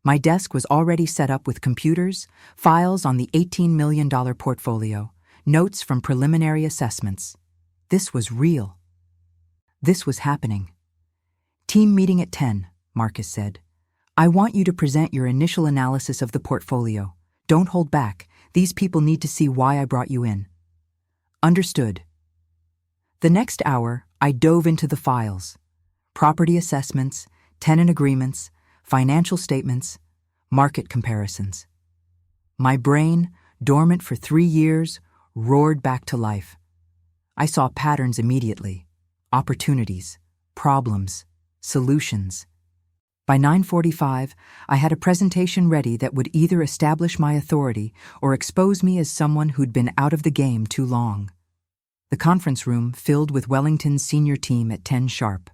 My desk was already set up with computers, files on the $18 million portfolio, notes from preliminary assessments. This was real. This was happening. Team meeting at 10, Marcus said. I want you to present your initial analysis of the portfolio. Don't hold back. These people need to see why I brought you in. Understood. The next hour, I dove into the files. Property assessments, tenant agreements, financial statements, market comparisons. My brain, dormant for 3 years, roared back to life. I saw patterns immediately. opportunities, problems, solutions. By 9:45, I had a presentation ready that would either establish my authority or expose me as someone who'd been out of the game too long. The conference room filled with Wellington's senior team at 10 sharp.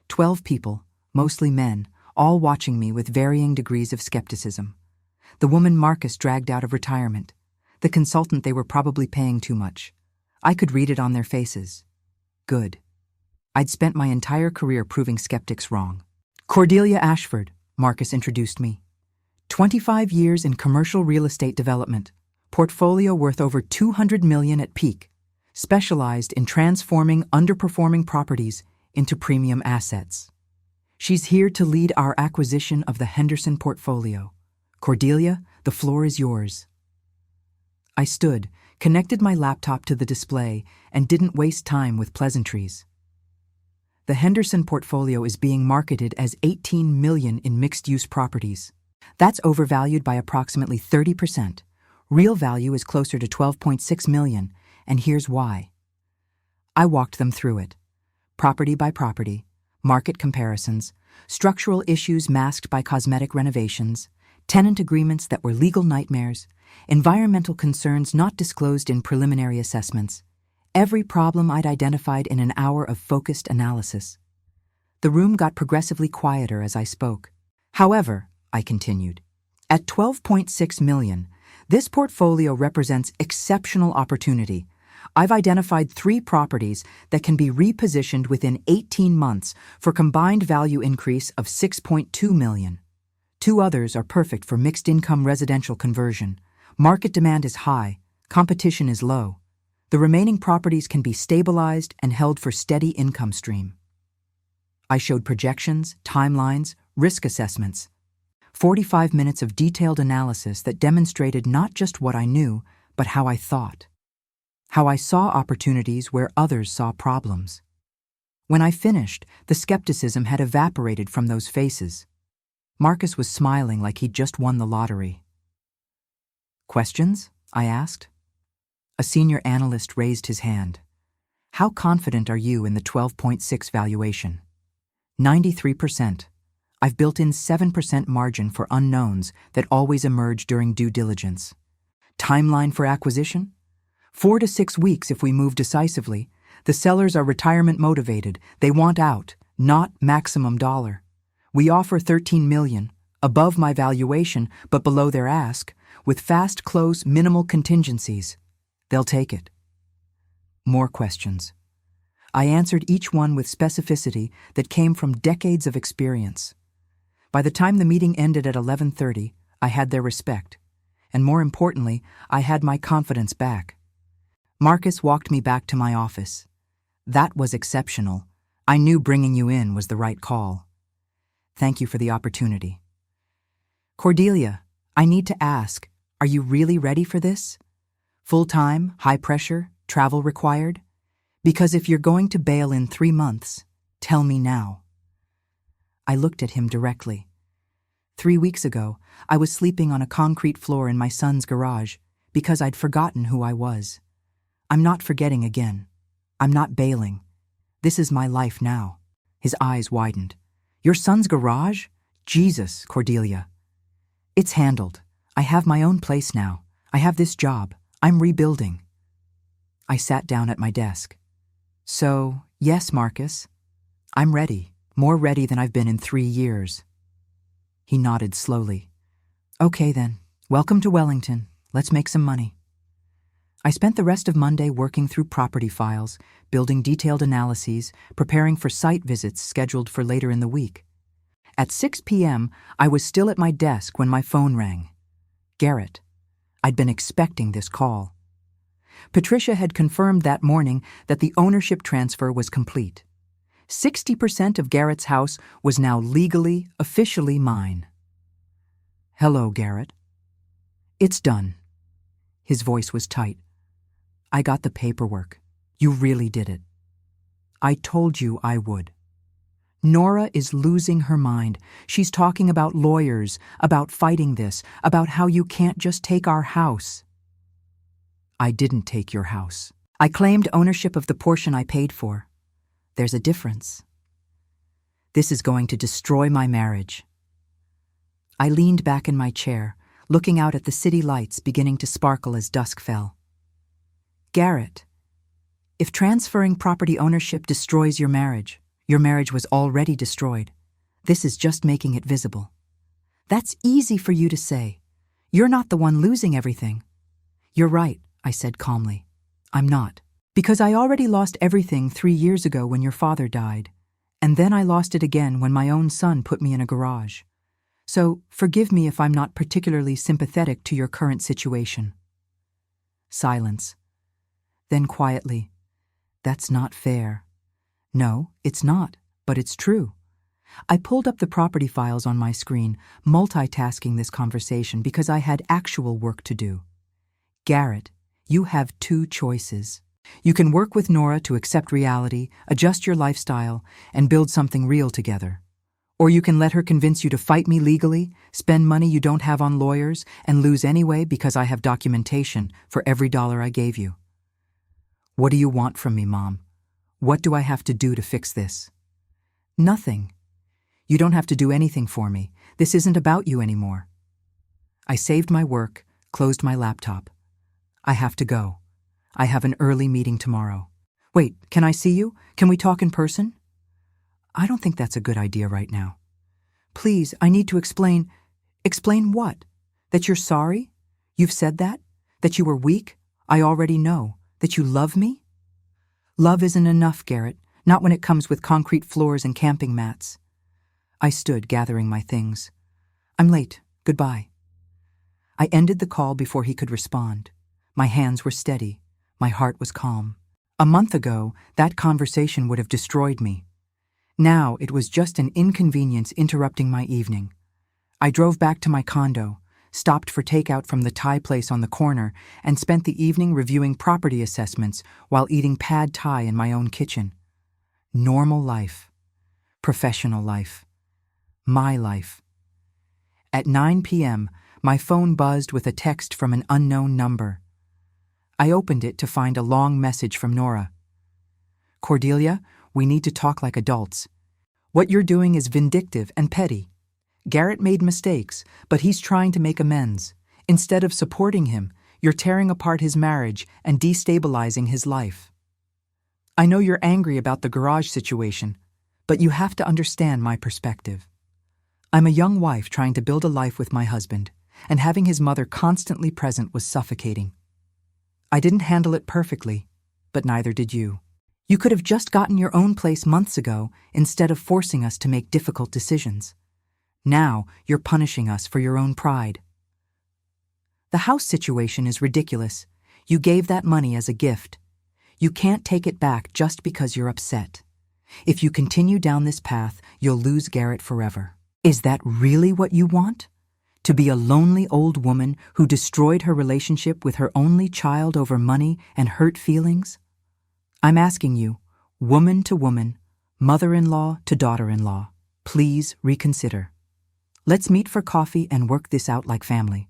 12 people, mostly men, all watching me with varying degrees of skepticism. The woman Marcus dragged out of retirement. The consultant they were probably paying too much. I could read it on their faces. Good. I'd spent my entire career proving skeptics wrong. Cordelia Ashford, Marcus introduced me. 25 years in commercial real estate development, portfolio worth over $200 million at peak, specialized in transforming underperforming properties into premium assets. She's here to lead our acquisition of the Henderson portfolio. Cordelia, the floor is yours. I stood, connected my laptop to the display, and didn't waste time with pleasantries. The Henderson portfolio is being marketed as $18 million in mixed-use properties. That's overvalued by approximately 30%. Real value is closer to $12.6 million, and here's why. I walked them through it. Property by property, market comparisons, structural issues masked by cosmetic renovations, tenant agreements that were legal nightmares, environmental concerns not disclosed in preliminary assessments. Every problem I'd identified in an hour of focused analysis. The room got progressively quieter as I spoke. However, I continued, at $12.6 million, this portfolio represents exceptional opportunity. I've identified 3 properties that can be repositioned within 18 months for combined value increase of $6.2 million. 2 others are perfect for mixed-income residential conversion. Market demand is high, competition is low. The remaining properties can be stabilized and held for steady income stream. I showed projections, timelines, risk assessments. 45 minutes of detailed analysis that demonstrated not just what I knew, but how I thought. How I saw opportunities where others saw problems. When I finished, the skepticism had evaporated from those faces. Marcus was smiling like he'd just won the lottery. Questions? I asked. A senior analyst raised his hand. How confident are you in the 12.6 valuation? 93%. I've built in 7% margin for unknowns that always emerge during due diligence. Timeline for acquisition? 4 to 6 weeks if we move decisively. The sellers are retirement motivated. They want out, not maximum dollar. We offer $13 million, above my valuation, but below their ask, with fast close, minimal contingencies. They'll take it. More questions. I answered each one with specificity that came from decades of experience. By the time the meeting ended at 11:30, I had their respect. And more importantly, I had my confidence back. Marcus walked me back to my office. That was exceptional. I knew bringing you in was the right call. Thank you for the opportunity. Cordelia, I need to ask, are you really ready for this? Full-time, high pressure, travel required? Because if you're going to bail in 3 months, tell me now. I looked at him directly. 3 weeks ago, I was sleeping on a concrete floor in my son's garage because I'd forgotten who I was. I'm not forgetting again. I'm not bailing. This is my life now. His eyes widened. Your son's garage? Jesus, Cordelia. It's handled. I have my own place now. I have this job. I'm rebuilding. I sat down at my desk. So, yes, Marcus. I'm ready. More ready than I've been in 3 years. He nodded slowly. Okay then. Welcome to Wellington. Let's make some money. I spent the rest of Monday working through property files, building detailed analyses, preparing for site visits scheduled for later in the week. At 6 p.m., I was still at my desk when my phone rang. Garrett. I'd been expecting this call. Patricia had confirmed that morning that the ownership transfer was complete. 60% of Garrett's house was now legally, officially mine. Hello, Garrett. It's done. His voice was tight. I got the paperwork. You really did it. I told you I would. Nora is losing her mind. She's talking about lawyers, about fighting this, about how you can't just take our house. I didn't take your house. I claimed ownership of the portion I paid for. There's a difference. This is going to destroy my marriage. I leaned back in my chair, looking out at the city lights beginning to sparkle as dusk fell. Garrett, if transferring property ownership destroys your marriage was already destroyed. This is just making it visible. That's easy for you to say. You're not the one losing everything. You're right, I said calmly. I'm not. Because I already lost everything 3 years ago when your father died, and then I lost it again when my own son put me in a garage. So forgive me if I'm not particularly sympathetic to your current situation. Silence. Then quietly, that's not fair. No, it's not, but it's true. I pulled up the property files on my screen, multitasking this conversation because I had actual work to do. Garrett, you have 2 choices. You can work with Nora to accept reality, adjust your lifestyle, and build something real together. Or you can let her convince you to fight me legally, spend money you don't have on lawyers, and lose anyway because I have documentation for every dollar I gave you. What do you want from me, Mom? What do I have to do to fix this? Nothing. You don't have to do anything for me. This isn't about you anymore. I saved my work, closed my laptop. I have to go. I have an early meeting tomorrow. Wait, can I see you? Can we talk in person? I don't think that's a good idea right now. Please, I need to explain. Explain what? That you're sorry? You've said that? That you were weak? I already know. That you love me? Love isn't enough, Garrett, not when it comes with concrete floors and camping mats. I stood, gathering my things. I'm late. Goodbye. I ended the call before he could respond. My hands were steady. My heart was calm. A month ago, that conversation would have destroyed me. Now it was just an inconvenience interrupting my evening. I drove back to my condo, stopped for takeout from the Thai place on the corner, and spent the evening reviewing property assessments while eating pad Thai in my own kitchen. Normal life. Professional life. My life. At 9 p.m., my phone buzzed with a text from an unknown number. I opened it to find a long message from Nora. Cordelia, we need to talk like adults. What you're doing is vindictive and petty. Garrett made mistakes, but he's trying to make amends. Instead of supporting him, you're tearing apart his marriage and destabilizing his life. I know you're angry about the garage situation, but you have to understand my perspective. I'm a young wife trying to build a life with my husband, and having his mother constantly present was suffocating. I didn't handle it perfectly, but neither did you. You could have just gotten your own place months ago instead of forcing us to make difficult decisions. Now you're punishing us for your own pride. The house situation is ridiculous. You gave that money as a gift. You can't take it back just because you're upset. If you continue down this path, you'll lose Garrett forever. Is that really what you want? To be a lonely old woman who destroyed her relationship with her only child over money and hurt feelings? I'm asking you, woman to woman, mother-in-law to daughter-in-law, please reconsider. Let's meet for coffee and work this out like family.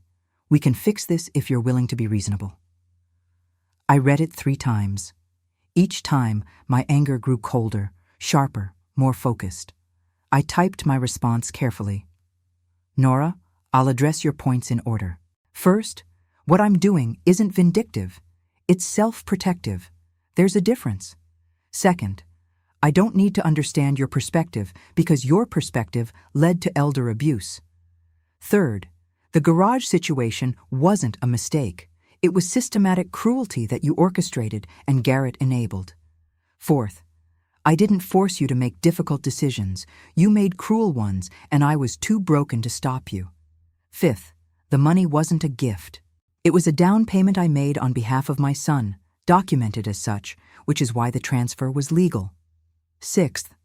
We can fix this if you're willing to be reasonable. I read it 3 times. Each time, my anger grew colder, sharper, more focused. I typed my response carefully. Nora, I'll address your points in order. First, what I'm doing isn't vindictive. It's self-protective. There's a difference. Second, I don't need to understand your perspective because your perspective led to elder abuse. Third, the garage situation wasn't a mistake. It was systematic cruelty that you orchestrated and Garrett enabled. Fourth, I didn't force you to make difficult decisions. You made cruel ones, and I was too broken to stop you. Fifth, the money wasn't a gift. It was a down payment I made on behalf of my son, documented as such, which is why the transfer was legal. Sixth,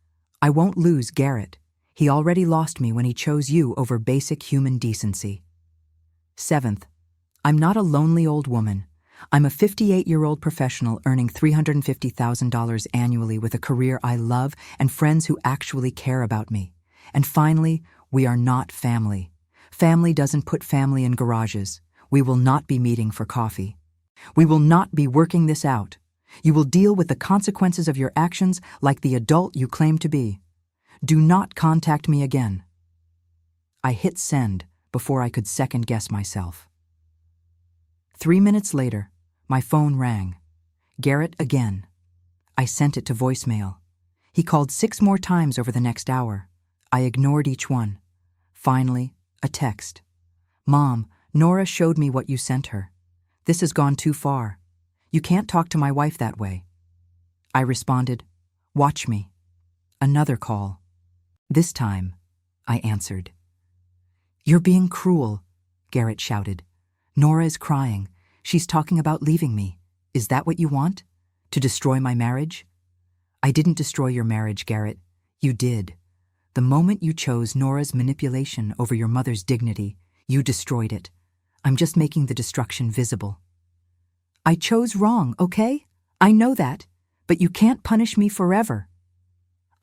I won't lose Garrett. He already lost me when he chose you over basic human decency. Seventh, I'm not a lonely old woman. I'm a 58-year-old professional earning $350,000 annually with a career I love and friends who actually care about me. And finally, we are not family. Family doesn't put family in garages. We will not be meeting for coffee. We will not be working this out. You will deal with the consequences of your actions like the adult you claim to be. Do not contact me again." I hit send before I could second-guess myself. 3 minutes later, my phone rang. Garrett again. I sent it to voicemail. He called 6 more times over the next hour. I ignored each one. Finally, a text. "Mom, Nora showed me what you sent her. This has gone too far. You can't talk to my wife that way." I responded, "Watch me." Another call. This time, I answered. "You're being cruel," Garrett shouted. "Nora is crying. She's talking about leaving me. Is that what you want? To destroy my marriage?" "I didn't destroy your marriage, Garrett. You did. The moment you chose Nora's manipulation over your mother's dignity, you destroyed it. I'm just making the destruction visible." "I chose wrong, okay? I know that. But you can't punish me forever."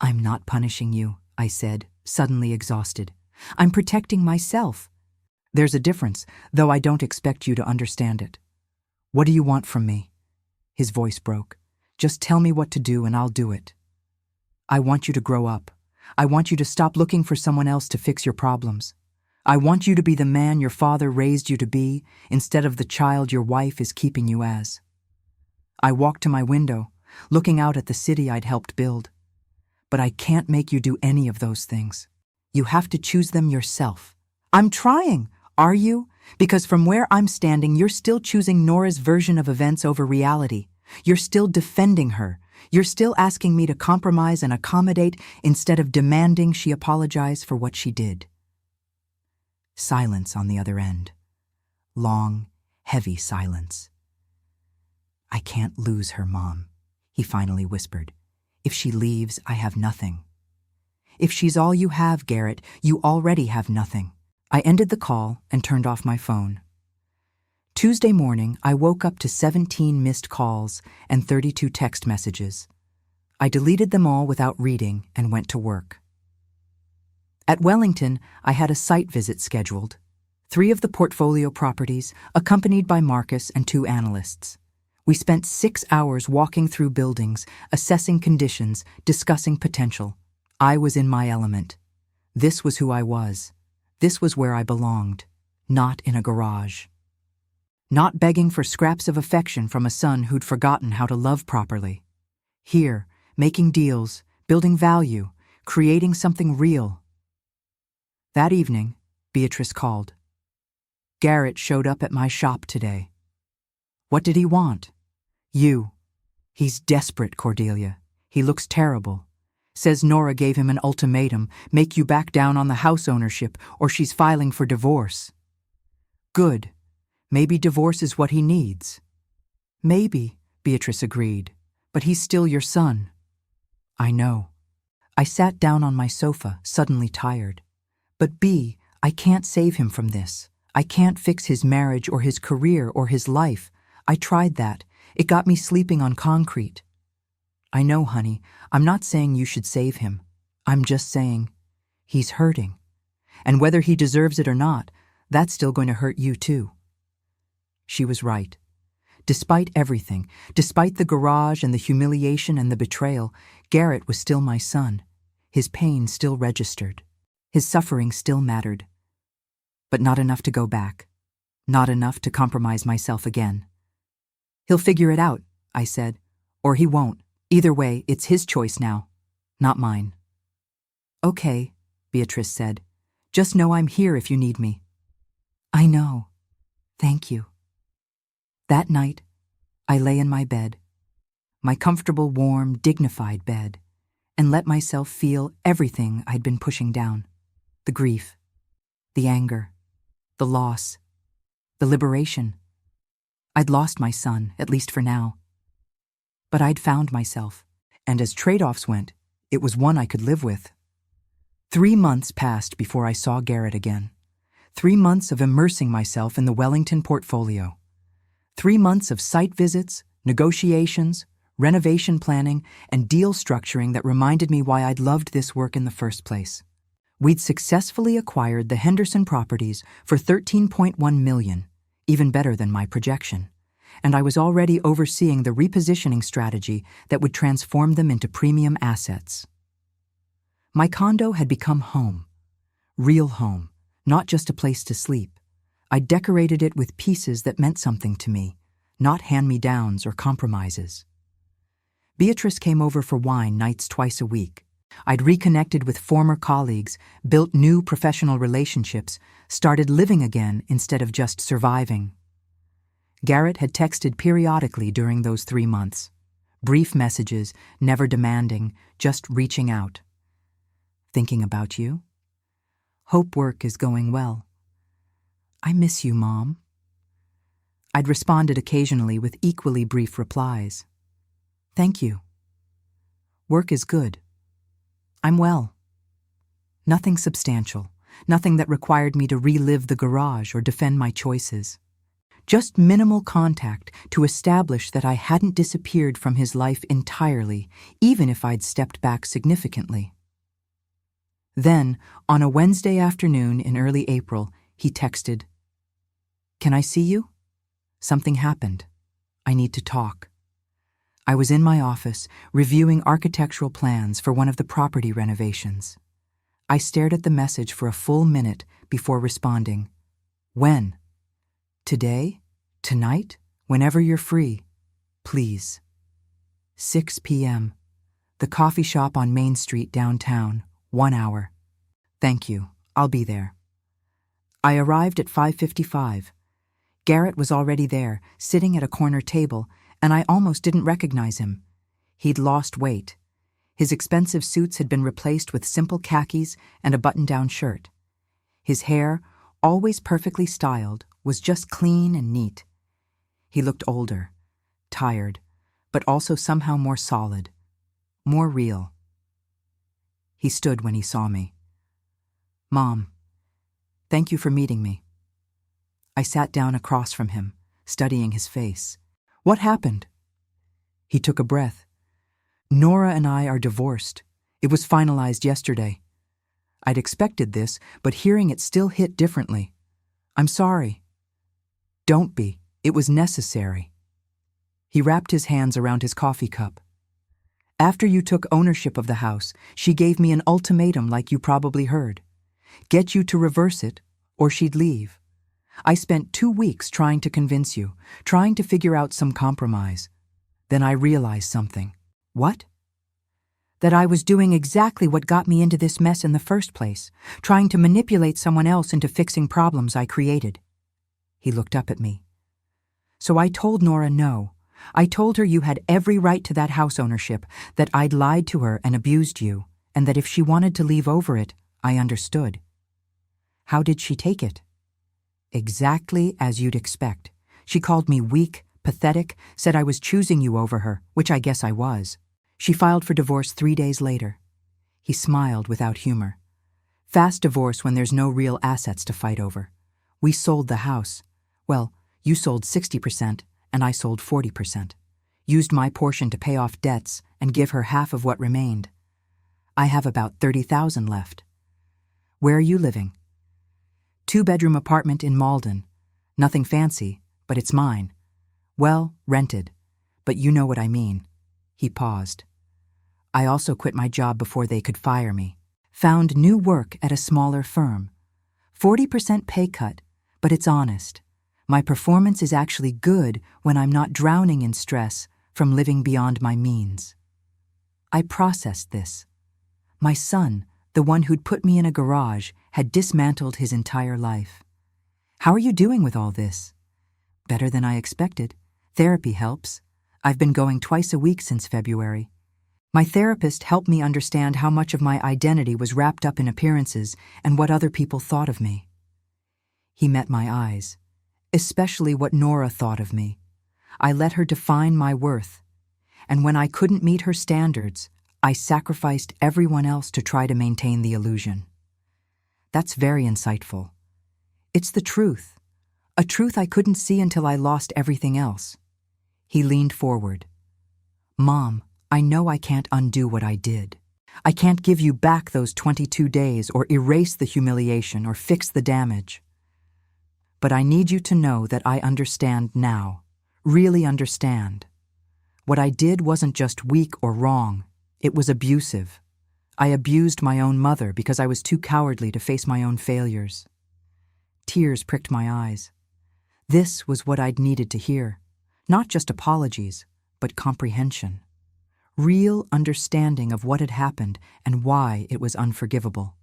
"I'm not punishing you," I said, suddenly exhausted. "I'm protecting myself." "There's a difference, though I don't expect you to understand it." "What do you want from me?" His voice broke. "Just tell me what to do and I'll do it." "I want you to grow up. I want you to stop looking for someone else to fix your problems. I want you to be the man your father raised you to be instead of the child your wife is keeping you as." I walked to my window, looking out at the city I'd helped build. "But I can't make you do any of those things. You have to choose them yourself." "I'm trying." "Are you? Because from where I'm standing, you're still choosing Nora's version of events over reality. You're still defending her. You're still asking me to compromise and accommodate instead of demanding she apologize for what she did." Silence on the other end. Long, heavy silence. "I can't lose her, Mom," he finally whispered. "If she leaves, I have nothing." "If she's all you have, Garrett, you already have nothing." I ended the call and turned off my phone. Tuesday morning, I woke up to 17 missed calls and 32 text messages. I deleted them all without reading and went to work. At Wellington, I had a site visit scheduled. 3 of the portfolio properties, accompanied by Marcus and 2 analysts. We spent 6 hours walking through buildings, assessing conditions, discussing potential. I was in my element. This was who I was. This was where I belonged, not in a garage. Not begging for scraps of affection from a son who'd forgotten how to love properly. Here, making deals, building value, creating something real. That evening, Beatrice called. "Garrett showed up at my shop today." "What did he want?" "You. He's desperate, Cordelia. He looks terrible. Says Nora gave him an ultimatum, make you back down on the house ownership or she's filing for divorce." "Good. Maybe divorce is what he needs." "Maybe," Beatrice agreed, "but he's still your son." "I know." I sat down on my sofa, suddenly tired. "But B, I can't save him from this. I can't fix his marriage or his career or his life. I tried that. It got me sleeping on concrete." "I know, honey. I'm not saying you should save him. I'm just saying he's hurting. And whether he deserves it or not, that's still going to hurt you too." She was right. Despite everything, despite the garage and the humiliation and the betrayal, Garrett was still my son. His pain still registered. His suffering still mattered. But not enough to go back. Not enough to compromise myself again. "He'll figure it out," I said. "Or he won't. Either way, it's his choice now, not mine." "Okay," Beatrice said. "Just know I'm here if you need me." "I know. Thank you." That night, I lay in my bed, my comfortable, warm, dignified bed, and let myself feel everything I'd been pushing down. The grief, the anger, the loss, the liberation. I'd lost my son, at least for now. But I'd found myself, and as trade-offs went, it was one I could live with. 3 months passed before I saw Garrett again. 3 months of immersing myself in the Wellington portfolio. 3 months of site visits, negotiations, renovation planning, and deal structuring that reminded me why I'd loved this work in the first place. We'd successfully acquired the Henderson properties for $13.1 million, even better than my projection. and I was already overseeing the repositioning strategy that would transform them into premium assets. My condo had become home. Real home, not just a place to sleep. I decorated it with pieces that meant something to me, not hand-me-downs or compromises. Beatrice came over for wine nights twice a week. I'd reconnected with former colleagues, built new professional relationships, started living again instead of just surviving. Garrett had texted periodically during those 3 months. Brief messages, never demanding, just reaching out. Thinking about you? Hope work is going well. I miss you, Mom. I'd responded occasionally with equally brief replies. Thank you. Work is good. I'm well. Nothing substantial, nothing that required me to relive the garage or defend my choices. Just minimal contact to establish that I hadn't disappeared from his life entirely, even if I'd stepped back significantly. Then, on a Wednesday afternoon in early April, he texted, "Can I see you? Something happened. I need to talk." I was in my office, reviewing architectural plans for one of the property renovations. I stared at the message for a full minute before responding. When? Today? Tonight? Whenever you're free. Please. 6 p.m. The coffee shop on Main Street downtown, 1 hour. Thank you. I'll be there. I arrived at 5:55. Garrett was already there, sitting at a corner table, and I almost didn't recognize him. He'd lost weight. His expensive suits had been replaced with simple khakis and a button-down shirt. His hair, always perfectly styled, was just clean and neat. He looked older, tired, but also somehow more solid, more real. He stood when he saw me. "Mom, thank you for meeting me." I sat down across from him, studying his face. "What happened?" He took a breath. "Nora and I are divorced. It was finalized yesterday. I'd expected this, but hearing it still hit differently. I'm sorry." "Don't be. It was necessary." He wrapped his hands around his coffee cup. "After you took ownership of the house, she gave me an ultimatum like you probably heard. Get you to reverse it, or she'd leave. I spent 2 weeks trying to convince you, trying to figure out some compromise. Then I realized something." "What?" "That I was doing exactly what got me into this mess in the first place, trying to manipulate someone else into fixing problems I created." He looked up at me. "So I told Nora no. I told her you had every right to that house ownership, that I'd lied to her and abused you, and that if she wanted to leave over it, I understood." "How did she take it?" "Exactly as you'd expect. She called me weak, pathetic, said I was choosing you over her, which I guess I was. She filed for divorce 3 days later." He smiled without humor. "Fast divorce when there's no real assets to fight over. We sold the house. Well, you sold 60% and I sold 40%. Used my portion to pay off debts and give her half of what remained. I have about 30,000 left. Where are you living?" 2-bedroom apartment in Malden. Nothing fancy, but it's mine. Well, rented, but you know what I mean." He paused. "I also quit my job before they could fire me. Found new work at a smaller firm. 40% pay cut, but it's honest. My performance is actually good when I'm not drowning in stress from living beyond my means." I processed this. My son, the one who'd put me in a garage, had dismantled his entire life. "How are you doing with all this?" "Better than I expected. Therapy helps. I've been going twice a week since February. My therapist helped me understand how much of my identity was wrapped up in appearances and what other people thought of me." He met my eyes, especially what Nora thought of me. I let her define my worth, and when I couldn't meet her standards, I sacrificed everyone else to try to maintain the illusion. That's very insightful. It's the truth, a truth I couldn't see until I lost everything else. He leaned forward. "Mom, I know I can't undo what I did. I can't give you back those 22 days or erase the humiliation or fix the damage. But I need you to know that I understand now, really understand. What I did wasn't just weak or wrong, it was abusive. I abused my own mother because I was too cowardly to face my own failures. Tears pricked my eyes. This was what I'd needed to hear. Not just apologies, but comprehension. Real understanding of what had happened and why it was unforgivable.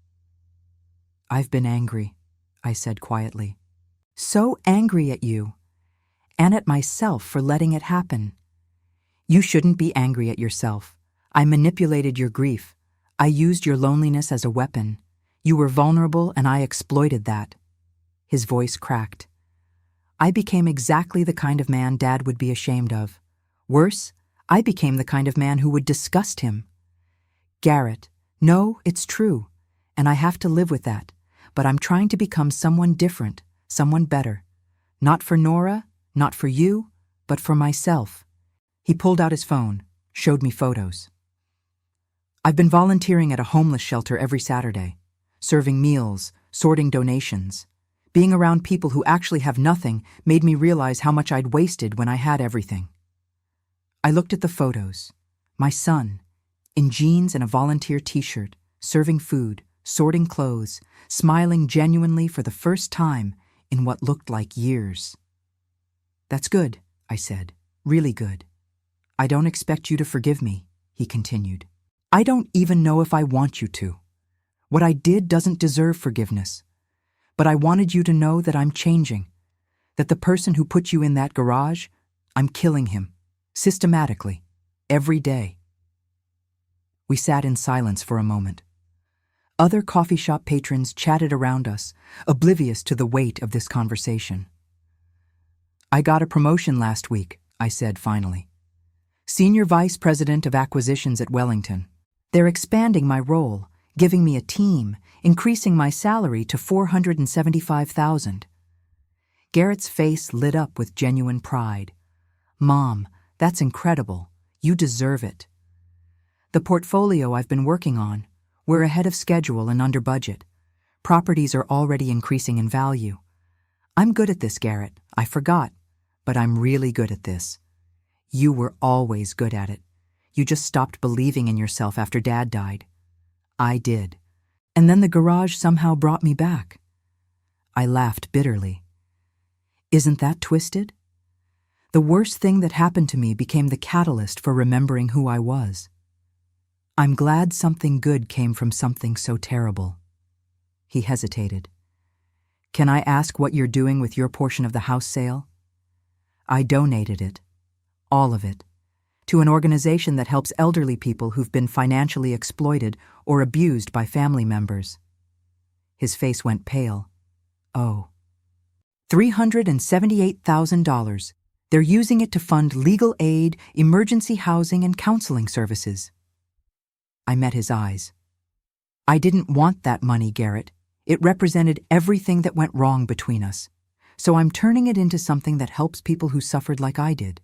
"I've been angry," I said quietly. "So angry at you, and at myself for letting it happen." "You shouldn't be angry at yourself. I manipulated your grief. I used your loneliness as a weapon. You were vulnerable and I exploited that." His voice cracked. "I became exactly the kind of man Dad would be ashamed of. Worse, I became the kind of man who would disgust him." "Garrett, no, it's true, and I have to live with that, but I'm trying to become someone different, someone better. Not for Nora, not for you, but for myself." He pulled out his phone, showed me photos. "I've been volunteering at a homeless shelter every Saturday, serving meals, sorting donations. Being around people who actually have nothing made me realize how much I'd wasted when I had everything." I looked at the photos. My son, in jeans and a volunteer t-shirt, serving food, sorting clothes, smiling genuinely for the first time in what looked like years. "That's good," I said, "really good. I don't expect you to forgive me," he continued. "I don't even know if I want you to. What I did doesn't deserve forgiveness. But I wanted you to know that I'm changing, that the person who put you in that garage, I'm killing him, systematically, every day." We sat in silence for a moment. Other coffee shop patrons chatted around us, oblivious to the weight of this conversation. "I got a promotion last week," I said finally. "Senior Vice President of Acquisitions at Wellington. They're expanding my role, giving me a team, increasing my salary to $475,000. Garrett's face lit up with genuine pride. "Mom, that's incredible. You deserve it." "The portfolio I've been working on, we're ahead of schedule and under budget. Properties are already increasing in value. I'm good at this, Garrett. I forgot, but I'm really good at this. You were always good at it. You just stopped believing in yourself after Dad died. I did. And then the garage somehow brought me back." I laughed bitterly. "Isn't that twisted? The worst thing that happened to me became the catalyst for remembering who I was. I'm glad something good came from something so terrible." He hesitated. "Can I ask what you're doing with your portion of the house sale?" I donated it, all of it, to an organization that helps elderly people who've been financially exploited or abused by family members. His face went pale. "Oh. $378,000. They're using it to fund legal aid, emergency housing, and counseling services." I met his eyes. "I didn't want that money, Garrett. It represented everything that went wrong between us. So I'm turning it into something that helps people who suffered like I did."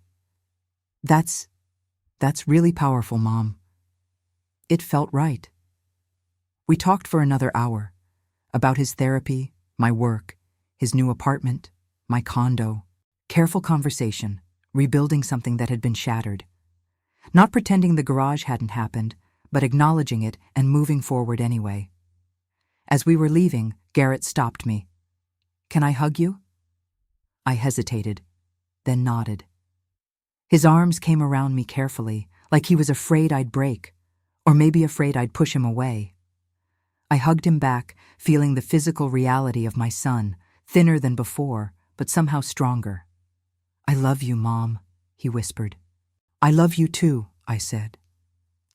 That's really powerful, Mom." It felt right. We talked for another hour, about his therapy, my work, his new apartment, my condo. Careful conversation, rebuilding something that had been shattered. Not pretending the garage hadn't happened, but acknowledging it and moving forward anyway. As we were leaving, Garrett stopped me. "Can I hug you?" I hesitated, then nodded. His arms came around me carefully, like he was afraid I'd break, or maybe afraid I'd push him away. I hugged him back, feeling the physical reality of my son, thinner than before, but somehow stronger. "I love you, Mom," he whispered. "I love you too," I said.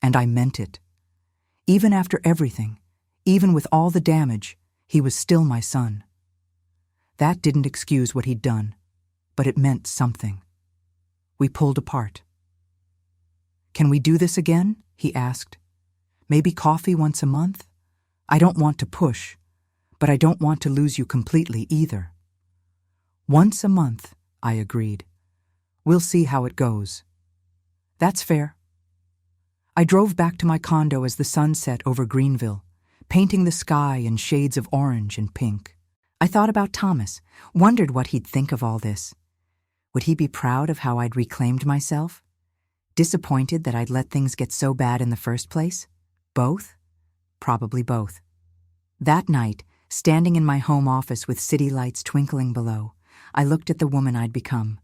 And I meant it. Even after everything, even with all the damage, he was still my son. That didn't excuse what he'd done, but it meant something. We pulled apart. "Can we do this again?" he asked. "Maybe coffee once a month? I don't want to push, but I don't want to lose you completely either." "Once a month," I agreed. "We'll see how it goes." "That's fair." I drove back to my condo as the sun set over Greenville, painting the sky in shades of orange and pink. I thought about Thomas, wondered what he'd think of all this. Would he be proud of how I'd reclaimed myself? Disappointed that I'd let things get so bad in the first place? Both? Probably both. That night, standing in my home office with city lights twinkling below, I looked at the woman I'd become.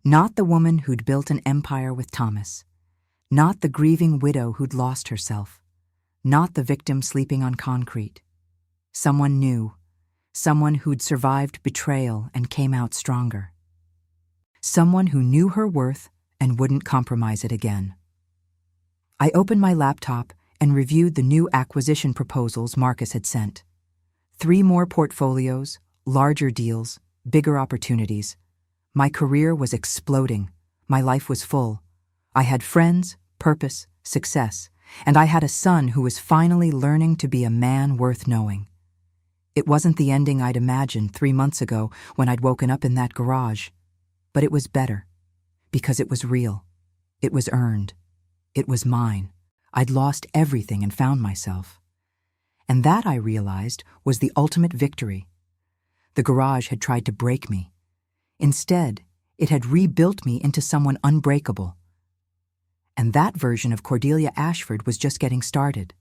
Not the woman who'd built an empire with Thomas. Not the grieving widow who'd lost herself. Not the victim sleeping on concrete. Someone new. Someone who'd survived betrayal and came out stronger. Someone who knew her worth and wouldn't compromise it again. I opened my laptop and reviewed the new acquisition proposals Marcus had sent. 3 more portfolios, larger deals, bigger opportunities. My career was exploding. My life was full. I had friends, purpose, success, and I had a son who was finally learning to be a man worth knowing. It wasn't the ending I'd imagined 3 months ago when I'd woken up in that garage, but it was better, because it was real. It was earned. It was mine. I'd lost everything and found myself. And that, I realized, was the ultimate victory. The garage had tried to break me. Instead, it had rebuilt me into someone unbreakable. And that version of Cordelia Ashford was just getting started.